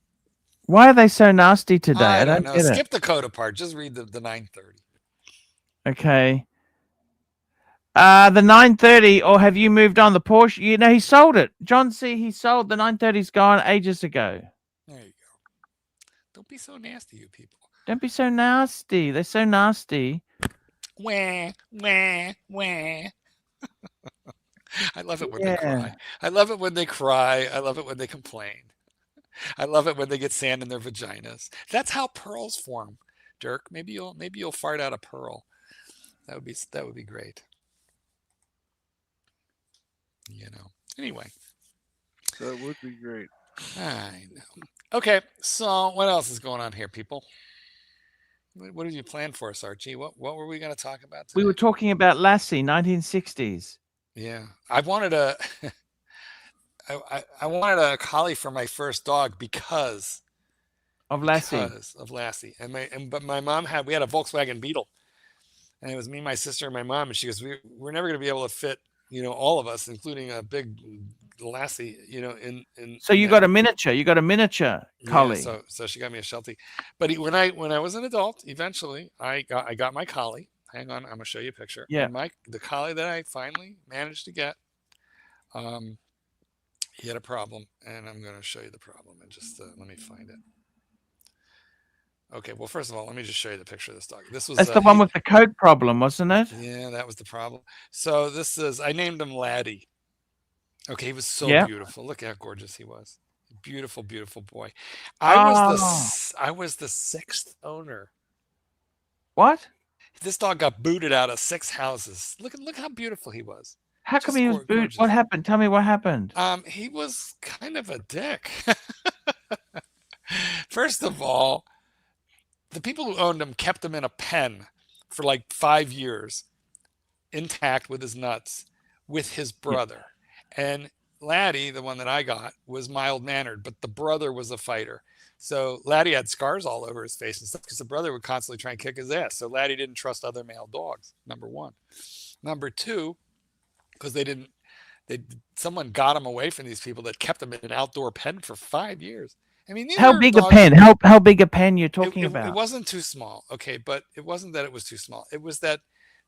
Why are they so nasty today? I don't know. Skip the code part. Just read the 930. Okay. The 930, or have you moved on? The Porsche, he sold it. John C, he sold the 930's gone ages ago. There you go. Don't be so nasty, you people. Don't be so nasty. They're so nasty. Wah, wah, wah. I love it when they cry. I love it when they cry. I love it when they complain. I love it when they get sand in their vaginas. That's how pearls form, Dirk. Maybe you'll fart out a pearl. That would be great. Anyway. That would be great. I know. Okay, so what else is going on here, people? What did you plan for us, Archie? What were we going to talk about today? We were talking about Lassie, 1960s. Yeah. I wanted to I wanted a collie for my first dog because Of Lassie. of Lassie. But my mom we had a Volkswagen Beetle, and it was me, my sister, and my mom. And she goes, we're never going to be able to fit, all of us, including a big Lassie, So in you that. got a miniature. You got a miniature Yeah, collie. so she got me a Sheltie. But when I was an adult, eventually I got my collie. Hang on, I'm gonna show you a picture. Yeah. And the collie that I finally managed to get, um, he had a problem, and I'm gonna show you the problem. And just let me find it. Okay, well, first of all, let me just show you the picture of this dog. This was That's the one with the coke problem, wasn't it? yeah, that was the problem. So I named him Laddie. Okay, he was so Yeah. beautiful. Look how gorgeous he was. Beautiful, beautiful boy. Oh. I was the sixth owner. What? This dog got booted out of 6 houses. Look how beautiful he was. How come Just he was booted? gorgeous. What happened? Tell me what happened. He was kind of a dick. First of all, the people who owned him kept him in a pen for like 5 years, intact with his nuts, with his brother. And Laddie, the one that I got, was mild-mannered, but the brother was a fighter. So Laddie had scars all over his face and stuff because the brother would constantly try and kick his ass. So Laddie didn't trust other male dogs, number one. Number two, because someone got him away from these people that kept him in an outdoor pen for 5 years. I mean, how big a pen? How big a pen you're talking about? It wasn't too small, okay, but it wasn't that it was too small. It was that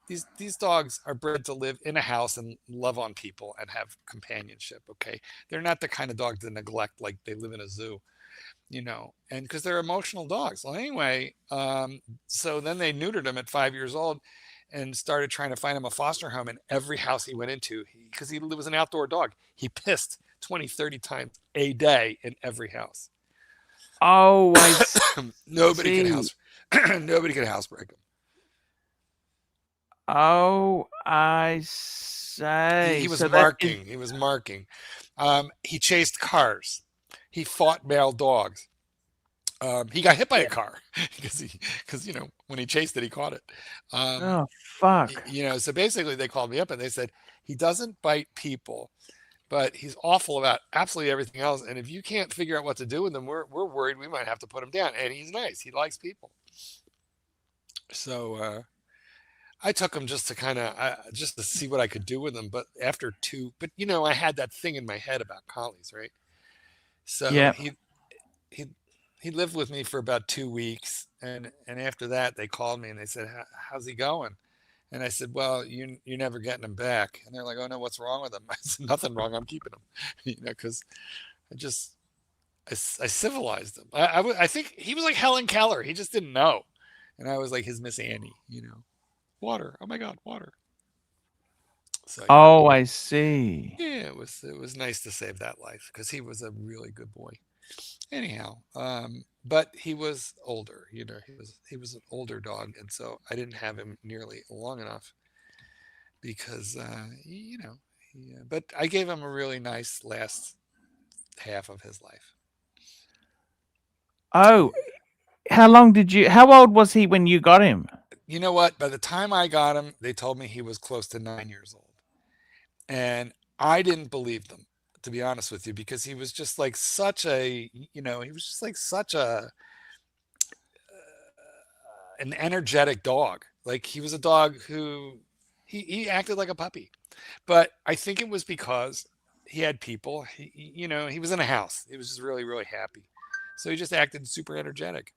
these dogs are bred to live in a house and love on people and have companionship, okay? They're not the kind of dog to neglect like they live in a zoo, and because they're emotional dogs. Well, anyway, so then they neutered him at 5 years old and started trying to find him a foster home in every house he went into because he was an outdoor dog. He pissed 20, 30 times a day in every house. Oh, nobody could housebreak him. Oh, I say. He was marking. He was marking. He chased cars. He fought male dogs. He got hit by a car because when he chased it, he caught it. Oh, fuck. So basically they called me up and they said, he doesn't bite people, but he's awful about absolutely everything else. And if you can't figure out what to do with him, we're worried we might have to put him down. And he's nice. He likes people. So I took him just to see what I could do with him. But I had that thing in my head about collies, right? So yeah. He lived with me for about 2 weeks, and after that they called me and they said, how's he going? And I said, well, you're never getting him back. And they're like, oh no, what's wrong with him? I said, nothing wrong, I'm keeping him. Because I civilized him. I think he was like Helen Keller. He just didn't know. And I was like his Miss Annie, water. Oh my God, water. So, oh, I see. Yeah, it was nice to save that life because he was a really good boy. Anyhow, but he was older. He was an older dog, and so I didn't have him nearly long enough because but I gave him a really nice last half of his life. Oh, how old was he when you got him? You know what? By the time I got him, they told me he was close to 9 years old, and I didn't believe them, to be honest with you, because he was just like such an energetic dog. Like he was a dog who he acted like a puppy, but I think it was because he had people. He was in a house. He was just really, really happy, so he just acted super energetic.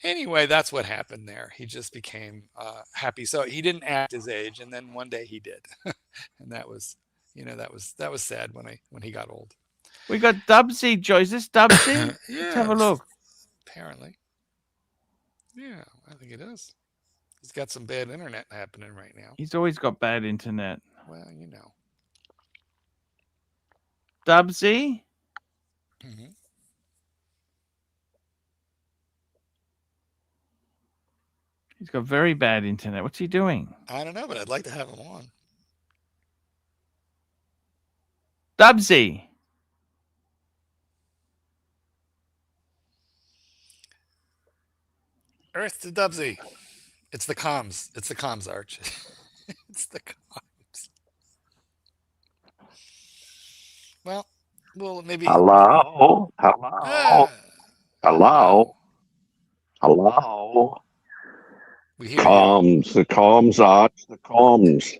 Anyway, that's what happened there. He just became happy. So he didn't act his age, and then one day he did, and that was sad when he got old. We got Dubsy, Joe. Is this Dubsy? Yeah, let's have a look. Apparently, yeah, I think it is. He's got some bad internet happening right now. He's always got bad internet. Well, Dubsy. Mm-hmm. He's got very bad internet. What's he doing? I don't know, but I'd like to have him on. Dubsy. Earth to Dubsy. It's the comms. It's the comms, Arch. It's the comms. Well, maybe. Hello. Ah, Hello. Hello. we hear you. Comms. The comms, Arch. The comms.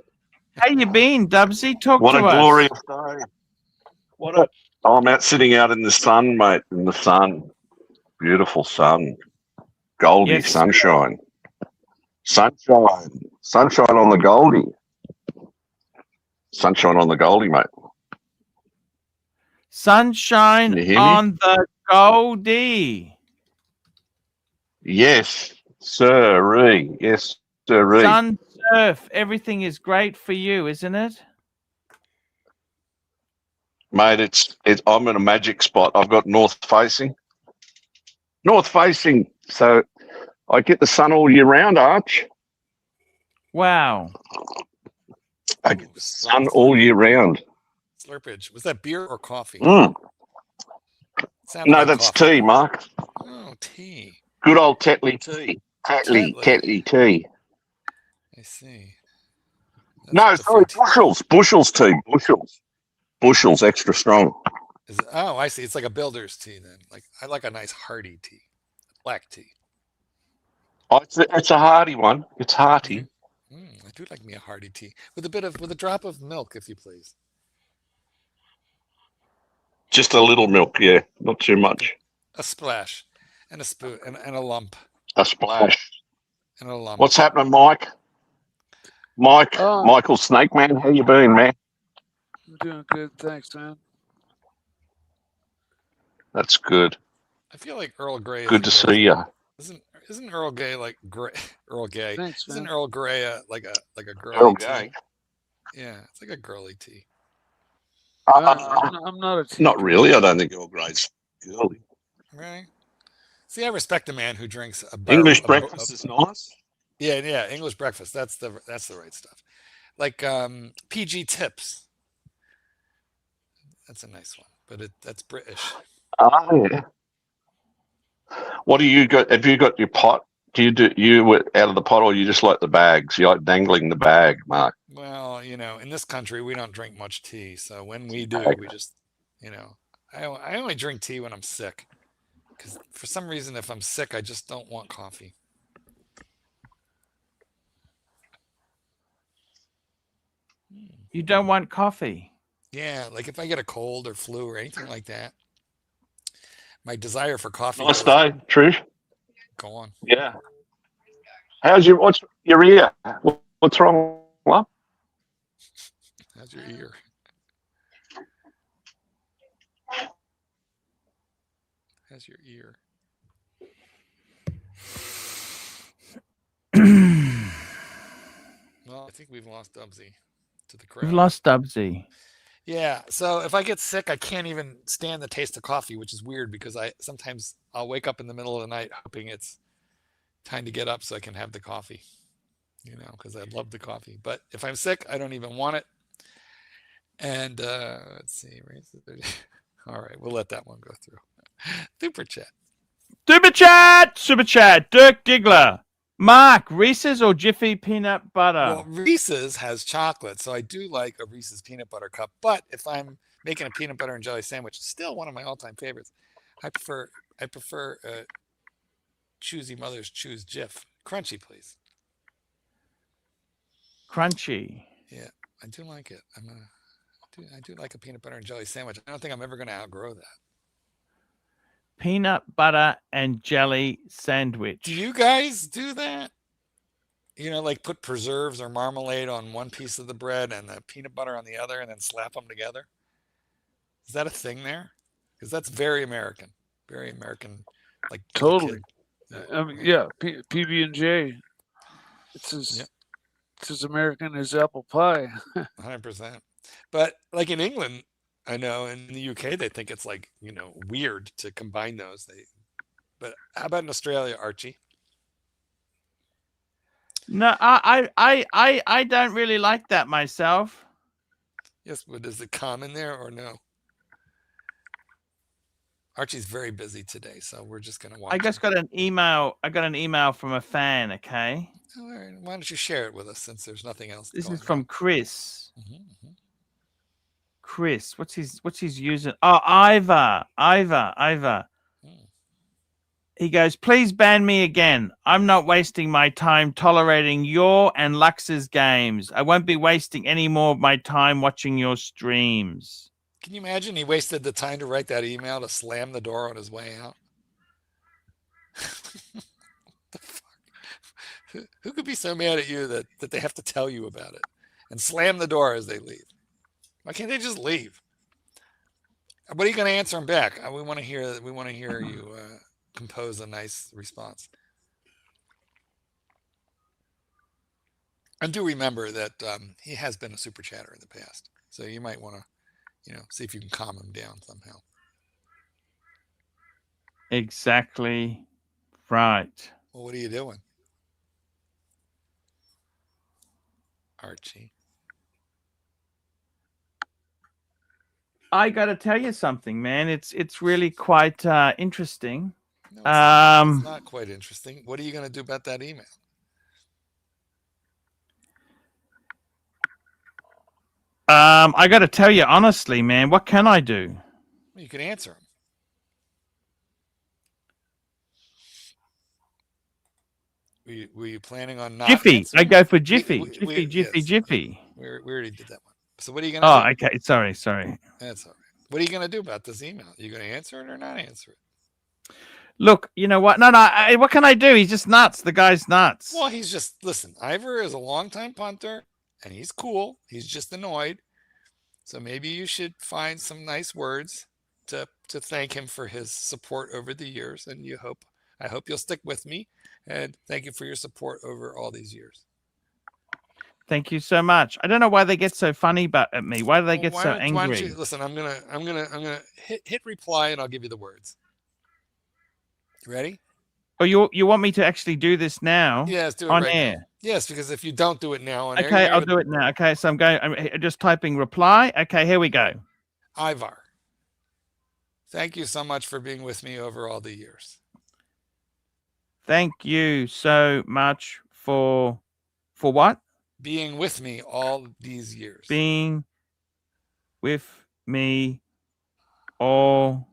How you been, Dubsy? Talk What to a us. glorious day. I'm out sitting out in the sun, mate. In the sun. Beautiful sun. Goldie Yes. sunshine. Sunshine. Sunshine on the Goldie. Sunshine on the Goldie, mate. Sunshine Can you hear me? on the Goldie. Yes, sirree. Yes, sirree. Sun, surf, everything is great for you, isn't it? Mate, it's I'm in a magic spot. I've got north facing. North facing. So I get the sun all year round, Arch. Wow. I get the sun all year round. Slurpage. Was that beer or coffee? Mm. Sounded No, like that's coffee. tea, Mark. Oh, tea. Good old Tetley tea. Tetley tea. I see. That's No, what the sorry, fruit- bushels tea. Bushels extra strong. Is it, oh, I see. It's like a builder's tea then. Like I like a nice hearty tea, black tea. Oh, it's a hearty one. It's hearty. I do like me a hearty tea with a drop of milk, if you please. Just a little milk, yeah, not too much. A splash, and a spoon, and a lump, A splash. and a lump. What's happening, Mike? Michael Snake Man, how you been, man? I'm doing good, thanks, man. That's good. I feel like Earl Grey. Good to see you. Isn't Earl Gay like Earl Gay? Thanks, Isn't man. Earl Grey like a girly Earl tea? Gay. Yeah, it's like a girly tea. I'm not a tea Not drinker. really. I don't think Earl Grey's girly. Right. See, I respect a man who drinks a barrel. English breakfast is nice. Yeah, English breakfast. That's the right stuff. Like PG Tips. That's a nice one, but that's British. Oh yeah. What do you got? Have you got your pot? Do you out of the pot, or you just like the bags? You like dangling the bag, Mark? Well, in this country we don't drink much tea, so when we do, we just, I only drink tea when I'm sick, because for some reason, if I'm sick, I just don't want coffee. You don't want coffee? Yeah, like if I get a cold or flu or anything like that, my desire for coffee. Nice day, Trish. Go on. Yeah. What's your ear? What's wrong, love? How's your ear? How's your ear? Well, I think we've lost Dubsy to the crowd. We've lost Dubsy. Yeah, so if I get sick, I can't even stand the taste of coffee, which is weird because sometimes I'll wake up in the middle of the night hoping it's time to get up so I can have the coffee, because I love the coffee. But if I'm sick, I don't even want it. And let's see. All right, we'll let that one go through. Super chat. Dirk Diggler. Mark, Reese's or Jiffy peanut butter? Well, Reese's has chocolate, so I do like a Reese's peanut butter cup. But if I'm making a peanut butter and jelly sandwich, it's still one of my all-time favorites. I prefer Choosy Mothers Choose Jif. Crunchy, please. Crunchy. Yeah, I do like it. I do like a peanut butter and jelly sandwich. I don't think I'm ever going to outgrow that. Peanut butter and jelly sandwich. Do you guys do that? Like put preserves or marmalade on one piece of the bread and the peanut butter on the other and then slap them together? Is that a thing there? Because that's very American. Very American. Like totally. Yeah, PB&J. It's as American as apple pie. 100%. But like in England, I know in the UK they think it's like weird to combine those. But how about in Australia, Archie? No, I don't really like that myself. Yes, but is it common there or no? Archie's very busy today, so we're just gonna watch. I just got an email. I got an email from a fan. Okay. All right. Why don't you share it with us since there's nothing else? This is from Chris. Chris. What's his user? Oh, Ivor. He goes, please ban me again. I'm not wasting my time tolerating your and Lux's games. I won't be wasting any more of my time watching your streams. Can you imagine he wasted the time to write that email to slam the door on his way out? The fuck? Who could be so mad at you that they have to tell you about it and slam the door as they leave? Why can't they just leave? What are you going to answer them back? We want to hear you compose a nice response. And do remember that he has been a super chatter in the past, so you might want to, see if you can calm him down somehow. Exactly right. Well, what are you doing, Archie? I got to tell you something, man. It's really quite interesting. No, it's not quite interesting. What are you going to do about that email? I got to tell you honestly, man. What can I do? You can answer him. Were you planning on not Jiffy? answering? I go for Jiffy. Yes. Jiffy. We already did that one. So what are you going to do? Okay. Sorry. That's all right. What are you going to do about this email? Are you going to answer it or not answer it? Look, you know what? No. What can I do? He's just nuts. The guy's nuts. Well, listen, Ivor is a longtime punter and he's cool. He's just annoyed. So maybe you should find some nice words to thank him for his support over the years. And I hope you'll stick with me. And thank you for your support over all these years. Thank you so much. I don't know why they get so funny at me. Why do they get so angry? Why don't you, listen, I'm gonna hit reply and I'll give you the words. You ready? Oh, you want me to actually do this now? Yes, do it on right air. now. Yes, because if you don't do it now on air, okay, I'll do it now. Okay, so I'm just typing reply. Okay, here we go. Ivor, thank you so much for being with me over all the years. Thank you so much for what? Being with me all these years. Being with me all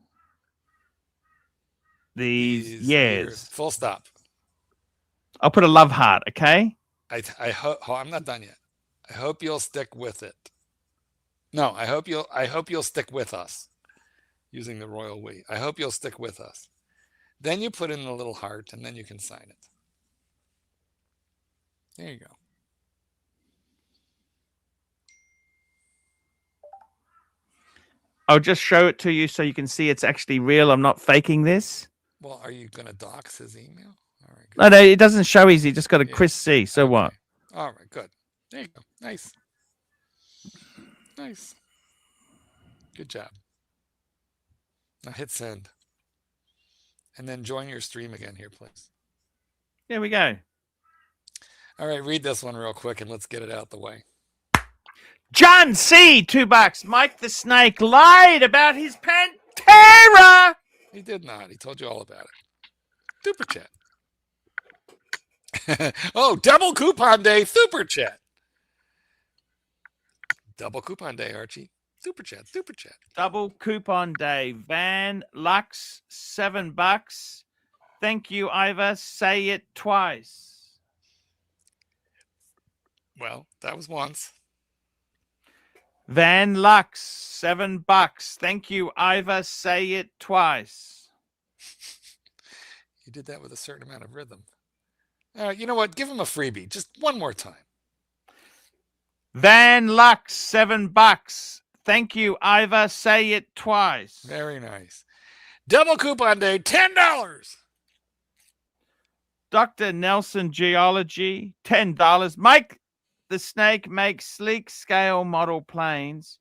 these years. Full stop. I'll put a love heart, okay? I hope I'm not done yet. I hope you'll stick with it. No, I hope you'll stick with us. Using the royal we. I hope you'll stick with us. Then you put in a little heart and then you can sign it. There you go. I'll just show it to you so you can see it's actually real. I'm not faking this. Well, are you going to dox his email? All right. No, it doesn't show easy. Just got a Chris C. So okay. What? All right, good. There you go. Nice. Good job. Now hit send. And then join your stream again here, please. There we go. All right, read this one real quick and let's get it out the way. John C. $2. Mike the Snake lied about his Pantera. He did not. He told you all about it. Super chat. Oh, double coupon day, super chat. Double coupon day, Archie. Super chat. Double coupon day. Van Lux, $7. Thank you, Ivor. Say it twice. Well, that was once. Van Lux, $7. Thank you, Ivor. Say it twice. You did that with a certain amount of rhythm. You know what? Give him a freebie. Just one more time. Van Lux, $7. Thank you, Ivor. Say it twice. Very nice. Double coupon day, $10. Dr. Nelson Geology, $10. Mike the Snake makes sleek scale model planes,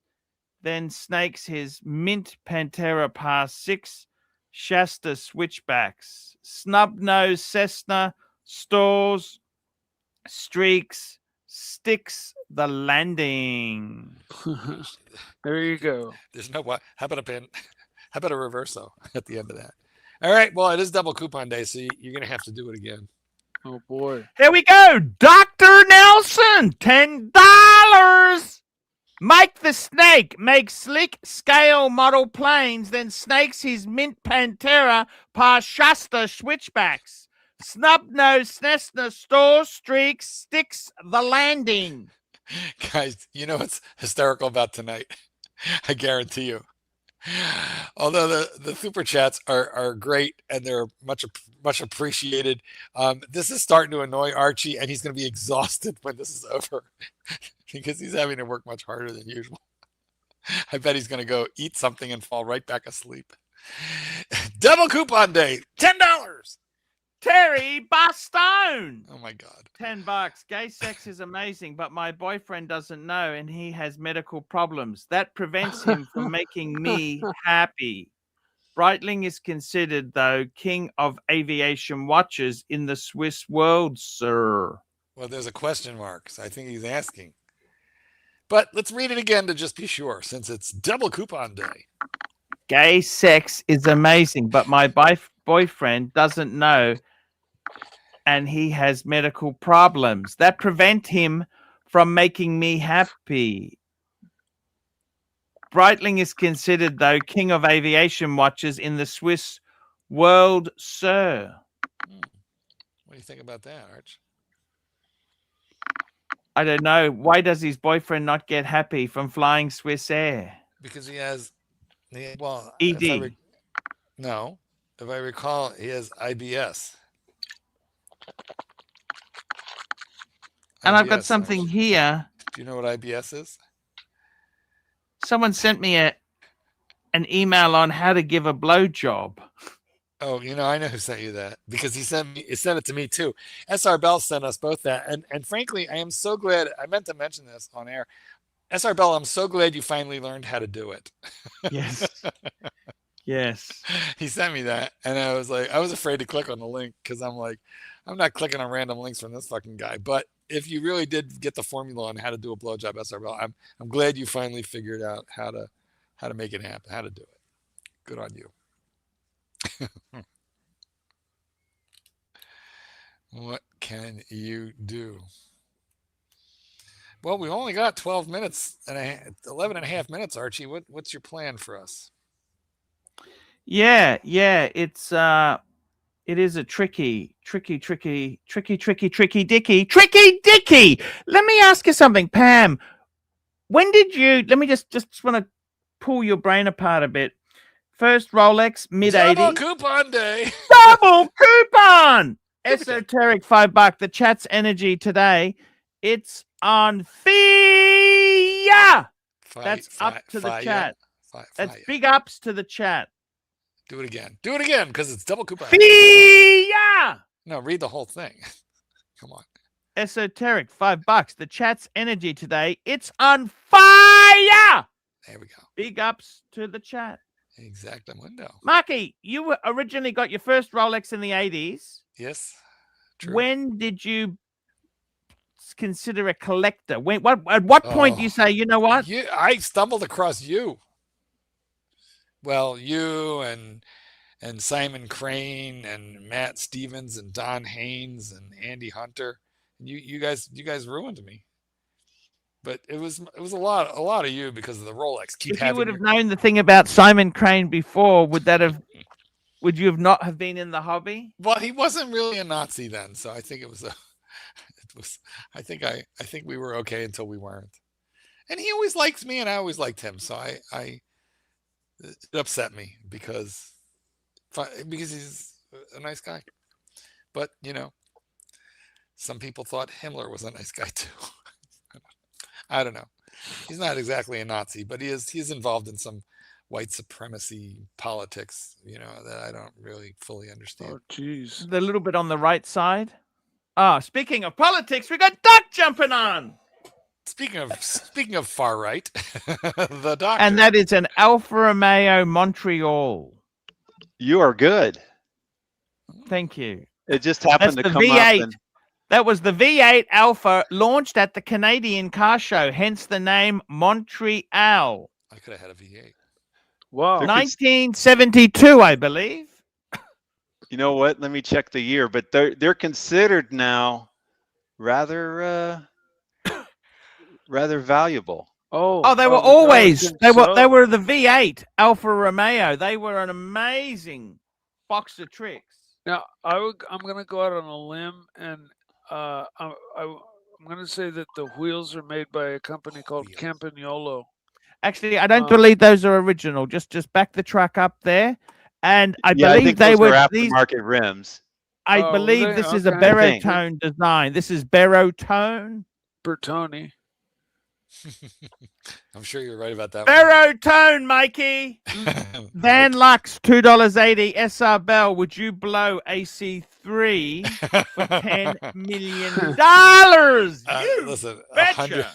then snakes his mint Pantera Par 6 Shasta switchbacks. Snub-nosed Cessna stores, streaks, sticks the landing. There you go. There's no what. How about a reverso at the end of that? All right. Well, it is double coupon day, so you're going to have to do it again. Oh, boy. Here we go. Dr. Nelson, $10. Mike the Snake makes slick scale model planes, then snakes his mint Pantera past Shasta switchbacks. Snub-nosed Cessna store streaks sticks the landing. Guys, you know what's hysterical about tonight? I guarantee you. Although the super chats are great and they're much appreciated, this is starting to annoy Archie, and he's going to be exhausted when this is over because he's having to work much harder than usual. I bet he's going to go eat something and fall right back asleep. Double coupon day, $10. Terry Bastone. Oh my God. $10. Gay sex is amazing, but my boyfriend doesn't know and he has medical problems. That prevents him from making me happy. Breitling is considered, though, king of aviation watches in the Swiss world, sir. Well, there's a question mark, so I think he's asking. But let's read it again to just be sure, since it's double coupon day. Gay sex is amazing, but my boyfriend doesn't know and he has medical problems that prevent him from making me happy. Breitling is considered, though, king of aviation watches in the Swiss world, sir. What do you think about that, Arch? I don't know. Why does his boyfriend not get happy from flying Swiss Air? Because he has, well, ED. No, if I recall, he has IBS. And I've got something here. Do you know what IBS is? Someone sent me an email on how to give a blowjob. Oh, I know who sent you that because he sent it to me too. SR Bell sent us both that. And frankly, I am so glad. I meant to mention this on air. SR Bell, I'm so glad you finally learned how to do it. Yes. Yes. He sent me that. And I was afraid to click on the link because I'm like, I'm not clicking on random links from this fucking guy. But if you really did get the formula on how to do a blowjob, SR Bell, I'm glad you finally figured out how to make it happen, how to do it. Good on you. What can you do? Well, we only got 12 minutes and 11 and a half minutes, Archie. What's your plan for us? Yeah. It is a tricky dicky. Let me ask you something, Pam. When did you, let me just want to pull your brain apart a bit. First Rolex, mid-80s. Double coupon day. Double coupon. Esoteric $5. The chat's energy today. It's on fire. That's up to the chat. That's big ups to the chat. Do it again. Do it again because it's double coupon. Fia! No, read the whole thing. Come on. Esoteric $5. The chat's energy today. It's on fire. There we go. Big ups to the chat. Exactamundo. Marky, you originally got your first Rolex in the 80s. Yes. True. When did you consider a collector? At what point do you say, you know what? I stumbled across you. Well, you and Simon Crane and Matt Stevens and Don Haynes and Andy Hunter. You guys ruined me. But it was a lot of you because of the Rolex. If you would have known the thing about Simon Crane before, would you have not have been in the hobby? Well, he wasn't really a Nazi then, so I think I think we were okay until we weren't. And he always liked me and I always liked him, so it upset me because he's a nice guy. But, some people thought Himmler was a nice guy too. I don't know. He's not exactly a Nazi, but he's involved in some white supremacy politics, that I don't really fully understand. Oh, jeez. The little bit on the right side. Speaking of politics, we got Doc jumping on. Speaking of far right, the doctor. And that is an Alfa Romeo Montreal. You are good. Thank you. It just happened to come V8. up. And... That was the V8 Alpha launched at the Canadian Car Show, hence the name Montreal. I could have had a V8. Wow. 1972, I believe. You know what? Let me check the year, but they're considered now rather valuable. Oh, they were no, I always think they so. were the V8 Alfa Romeo. They were an amazing box of tricks. Now, I'm going to go out on a limb, and I'm going to say that the wheels are made by a company called Campagnolo. Actually, I don't believe those are original. Just back the truck up there, and I believe think they those were are these. aftermarket rims. I Oh, believe were they? this is a Okay. Berotone design. This is Berotone. Bertoni. I'm sure you're right about that. Berotone, Mikey. Van Lux, $2.80. SR Bell, would you blow AC3 for $10 million? You Listen, betcha.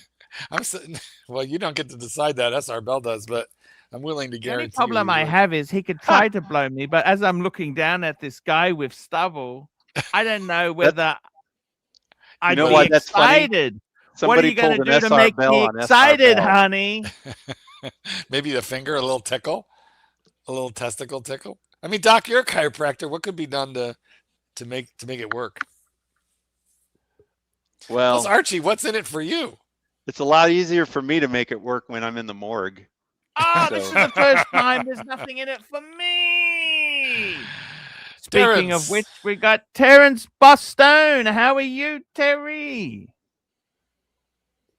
I'm sitting. Well, you don't get to decide that. SR Bell does, but I'm willing to The only guarantee. problem I have is he could try to blow me, but as I'm looking down at this guy with stubble, I don't know whether I'd know be what? That's funny. excited. Somebody What are you going to pulled an do to SR make Bell me on SR excited, Bell. honey? Maybe a finger, a little tickle, a little testicle tickle. I mean, Doc, you're a chiropractor. What could be done to make it work? Well, Plus, Archie, what's in it for you? it's a lot easier for me to make it work when I'm in the morgue. Oh, this is the first time there's nothing in it for me. Speaking of which, we got Terrence Bostone. How are you, Terry?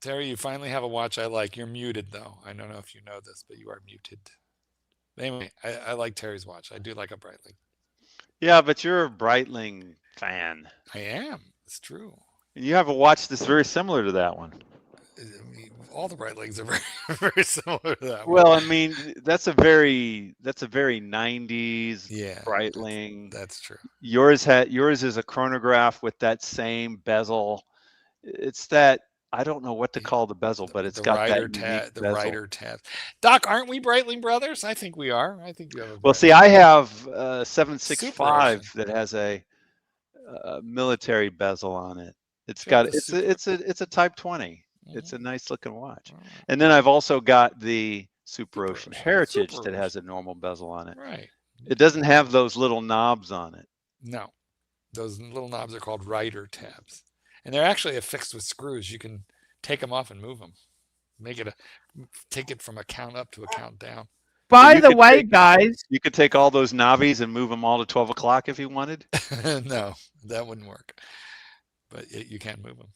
Terry, you finally have a watch I like. You're muted, though. I don't know if you know this, but you are muted. Anyway, I like Terry's watch. I do like a Breitling. Yeah, but you're a Breitling fan. I am. It's true. And you have a watch that's very similar to that one. I mean, all the Breitlings are very, very similar to that one. Well, I mean, that's a very 90s Breitling. That's true. Yours is a chronograph with that same bezel. It's that, I don't know what to call the bezel, but it's got that unique bezel. Rider tab. Doc, aren't we Breitling brothers? I think we are. I think you have a Well, see, I have a 765 that has a military bezel on it. It's got it's a Type 20. It's a nice looking watch. And then I've also got the Super Ocean Heritage that has a normal bezel on it. Right. It doesn't have those little knobs on it. No. Those little knobs are called rider tabs. And they're actually affixed with screws. You can take them off and move them. Take it from a count up to a count down. By the way, guys, you could take all those knobbies and move them all to 12 o'clock if you wanted. No, that wouldn't work. But you can't move them.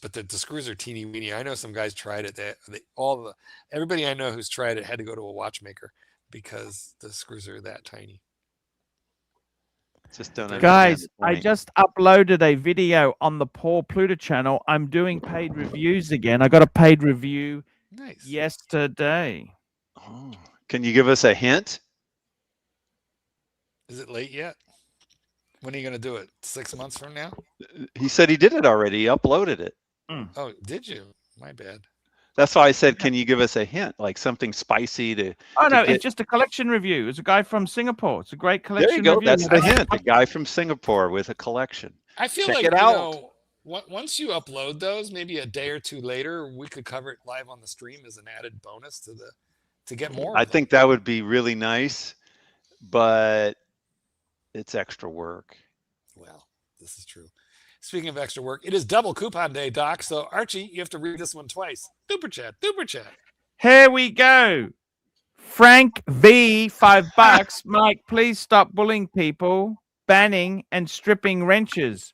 But the screws are teeny weeny. I know some guys tried it. Everybody I know who's tried it had to go to a watchmaker because the screws are that tiny. Just don't guys, I just uploaded a video on the Paul Pluta channel. I'm doing paid reviews again. I got a paid review yesterday. Oh, can you give us a hint? Is it late yet? When are you going to do it? 6 months from now? He said he did it already. He uploaded it. Oh, did you? My bad. That's why I said, can you give us a hint, like something spicy to? Oh no, it's just a collection review. It's a guy from Singapore. It's a great collection. There you go. Review. That's the hint. A guy from Singapore with a collection. I feel Check like it out. Once you upload those, maybe a day or two later, we could cover it live on the stream as an added bonus to get more. I think that would be really nice, but it's extra work. Well, this is true. Speaking of extra work, it is double coupon day, Doc. So, Archie, you have to read this one twice. Super chat. Here we go. Frank V, $5. Mike, please stop bullying people, banning and stripping wrenches.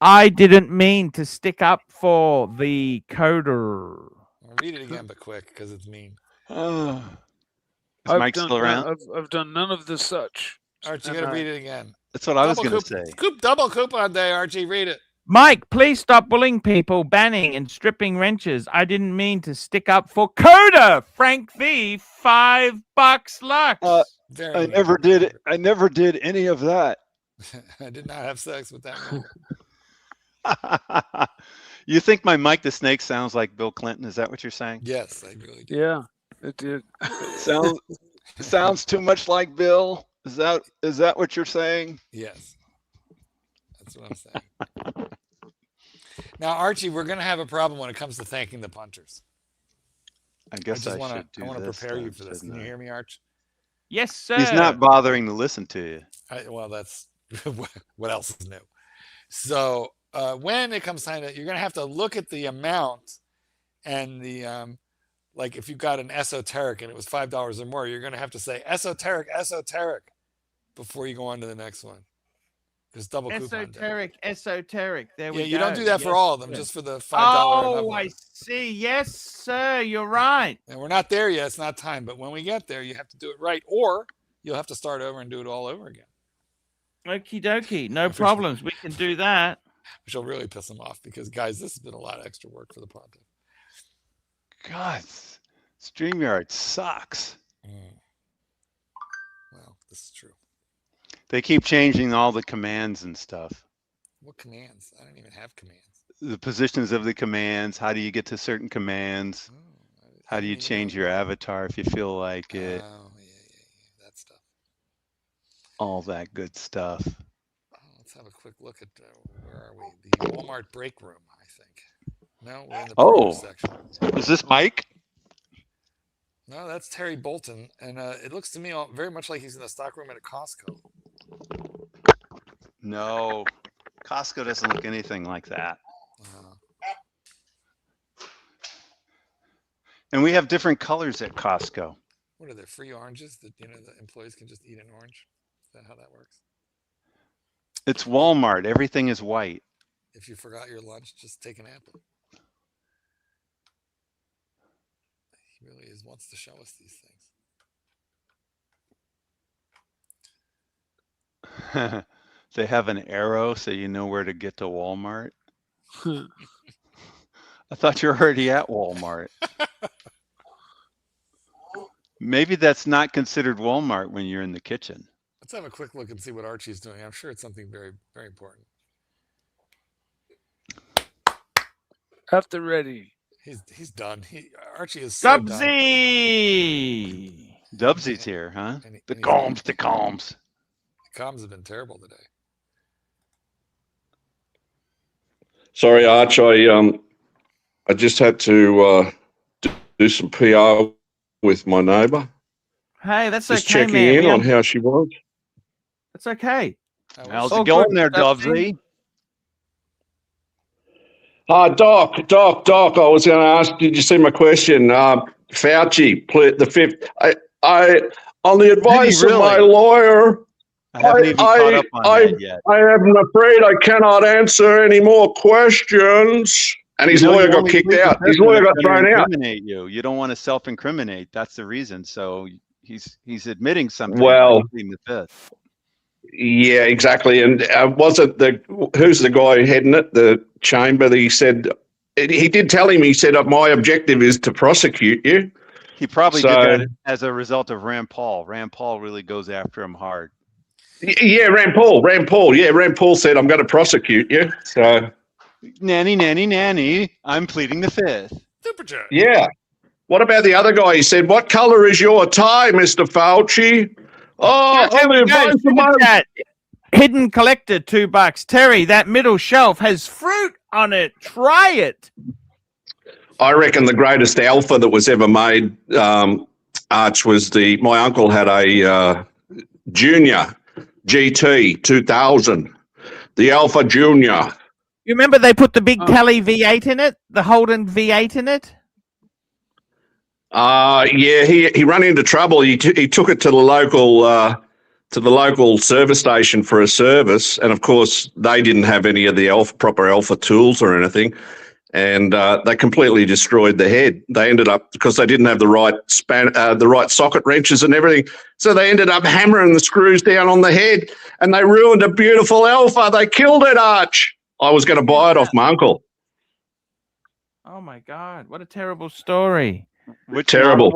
I didn't mean to stick up for the coder. I'll read it again, but quick, because it's mean. Is Mike still around? I've done none of the such. Archie, you got to read it again. That's what I was going to say. Double coupon day, Archie. Read it. Mike, please stop bullying people, banning and stripping wrenches. I didn't mean to stick up for coder. Frank V, $5 Lux. I never did any of that. I did not have sex with that man. You think my Mike the Snake sounds like Bill Clinton? Is that what you're saying? Yes, I really do. Yeah, it did. Sounds too much like Bill. Is that what you're saying? Yes. That's what I'm saying. Now, Archie, we're going to have a problem when it comes to thanking the punters. I guess I want to prepare you for this. Can you hear me, Arch? Yes, sir. He's not bothering to listen to you. Well, that's what else is new. So when it comes time to, you're going to have to look at the amount and the like if you got an esoteric and it was $5 or more, you're going to have to say esoteric before you go on to the next one. Because double coupon day. Esoteric. There we go. You don't do that for all of them, just for the $5. Oh, I see. Yes, sir. You're right. And we're not there yet. It's not time. But when we get there, you have to do it right, or you'll have to start over and do it all over again. Okie dokie. No problems. We can do that. Which will really piss them off because, guys, this has been a lot of extra work for the project. God, StreamYard sucks. Well, this is true. They keep changing all the commands and stuff. What commands? I don't even have commands. The positions of the commands. How do you get to certain commands? How do you change your avatar if you feel like it? Oh, yeah. That stuff. All that good stuff. Let's have a quick look at where are we? The Walmart break room, I think. No, we're in the pro section. Is this Mike? No, that's Terry Bolton, and it looks to me very much like he's in the stock room at a Costco. No, Costco doesn't look anything like that. And we have different colors at Costco. What are there, free oranges that the employees can just eat an orange? Is that how that works? It's Walmart. Everything is white. If you forgot your lunch, just take an apple. He really wants to show us these things. They have an arrow so you know where to get to Walmart. I thought you were already at Walmart. Maybe that's not considered Walmart when you're in the kitchen. Let's have a quick look and see what Archie's doing. I'm sure it's something very, very important. At the ready. He's done. Archie is so done. Dubsy's here, huh? The comms. The comms have been terrible today. Sorry, Arch. I just had to do some PR with my neighbour. Hey, that's just okay, checking man. in on how she was. That's okay. How's it going there, Dubsy? Doc. I was going to ask. Did you see my question? Fauci, the fifth. I on the advice of my lawyer. I haven't even caught up on that yet. I am afraid I cannot answer any more questions. And his lawyer got kicked out. His lawyer got thrown out. You don't want to self-incriminate. That's the reason. So he's admitting something. Well, the fifth. Yeah, exactly. And who's the guy heading it? The chamber that he said, he did tell him, he said, my objective is to prosecute you. He probably did that as a result of Rand Paul. Rand Paul really goes after him hard. Yeah, Rand Paul. Yeah, Rand Paul said, I'm going to prosecute you. So, nanny, I'm pleading the fifth. Super chat. Yeah. What about the other guy? He said, what color is your tie, Mr. Fauci? Oh, Hidden collector, $2. Terry, that middle shelf has fruit on it. Try it. I reckon the greatest alpha that was ever made, Arch, was my uncle had a Junior GT 2000, the Alpha Junior. You remember they put the big Kelly V8 in it, the Holden V8 in it? Yeah, he ran into trouble. He took it to the local service station for a service, and of course they didn't have any of the proper alpha tools or anything, and they completely destroyed the head. They ended up, because they didn't have the right socket wrenches and everything, so they ended up hammering the screws down on the head, and they ruined a beautiful alpha. They killed it, Arch. I was going to buy it off my uncle. Oh my God! What a terrible story. Terrible.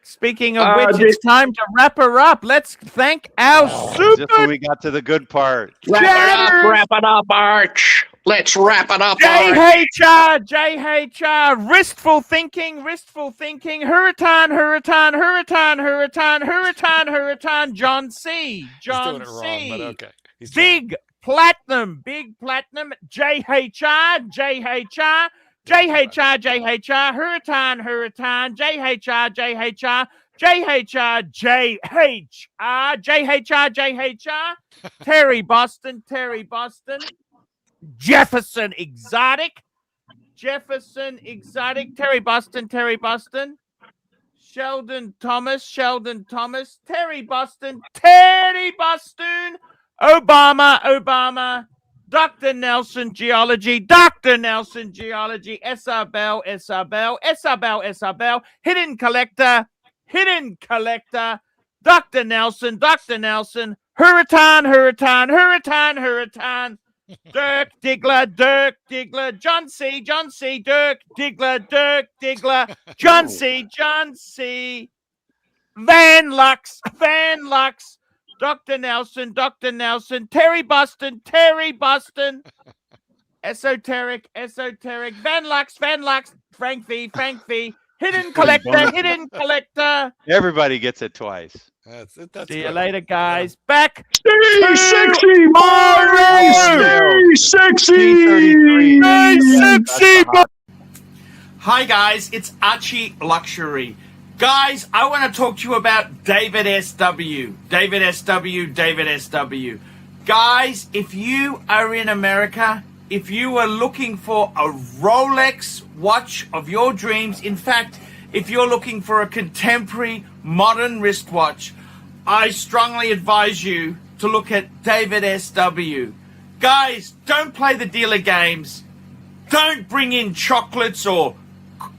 Speaking of which, it's time to wrap her up. Let's thank our super. Just when we got to the good part. Wrap it up, Arch. Let's wrap it up, JHR, Restful thinking, Hurritan, John C. John C. Wrong, but okay. Big platinum, JHR, Hurritan, JHR, Terry Boston, Jefferson Exotic, Jefferson Exotic, Terry Boston, Sheldon Thomas, Terry Boston, Obama, Dr. Nelson Geology, SR Bell, Hidden Collector, Dr. Nelson, Hurritan, Dirk Diggler, John C, Dirk Diggler, John C, Van Lux, Dr. Nelson, Terry Boston, Esoteric, Van Lux, Frank V, Hidden Collector. Everybody gets it twice. That's See you good. later, guys. Back Stay sexy, boys! Stay sexy! Hi, guys. It's Archie Luxury. Guys, I want to talk to you about David SW. Guys, if you are in America, if you are looking for a Rolex watch of your dreams, in fact, if you're looking for a contemporary modern wristwatch, I strongly advise you to look at David SW. Guys, don't play the dealer games. Don't bring in chocolates or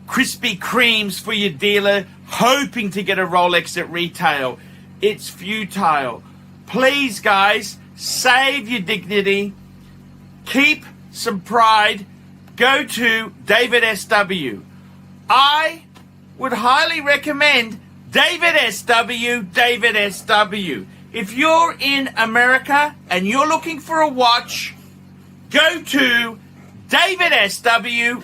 Krispy Kremes for your dealer hoping to get a Rolex at retail. It's futile. Please, guys, save your dignity. Keep some pride. Go to David SW. I would highly recommend David SW. If you're in America and you're looking for a watch, go to David SW.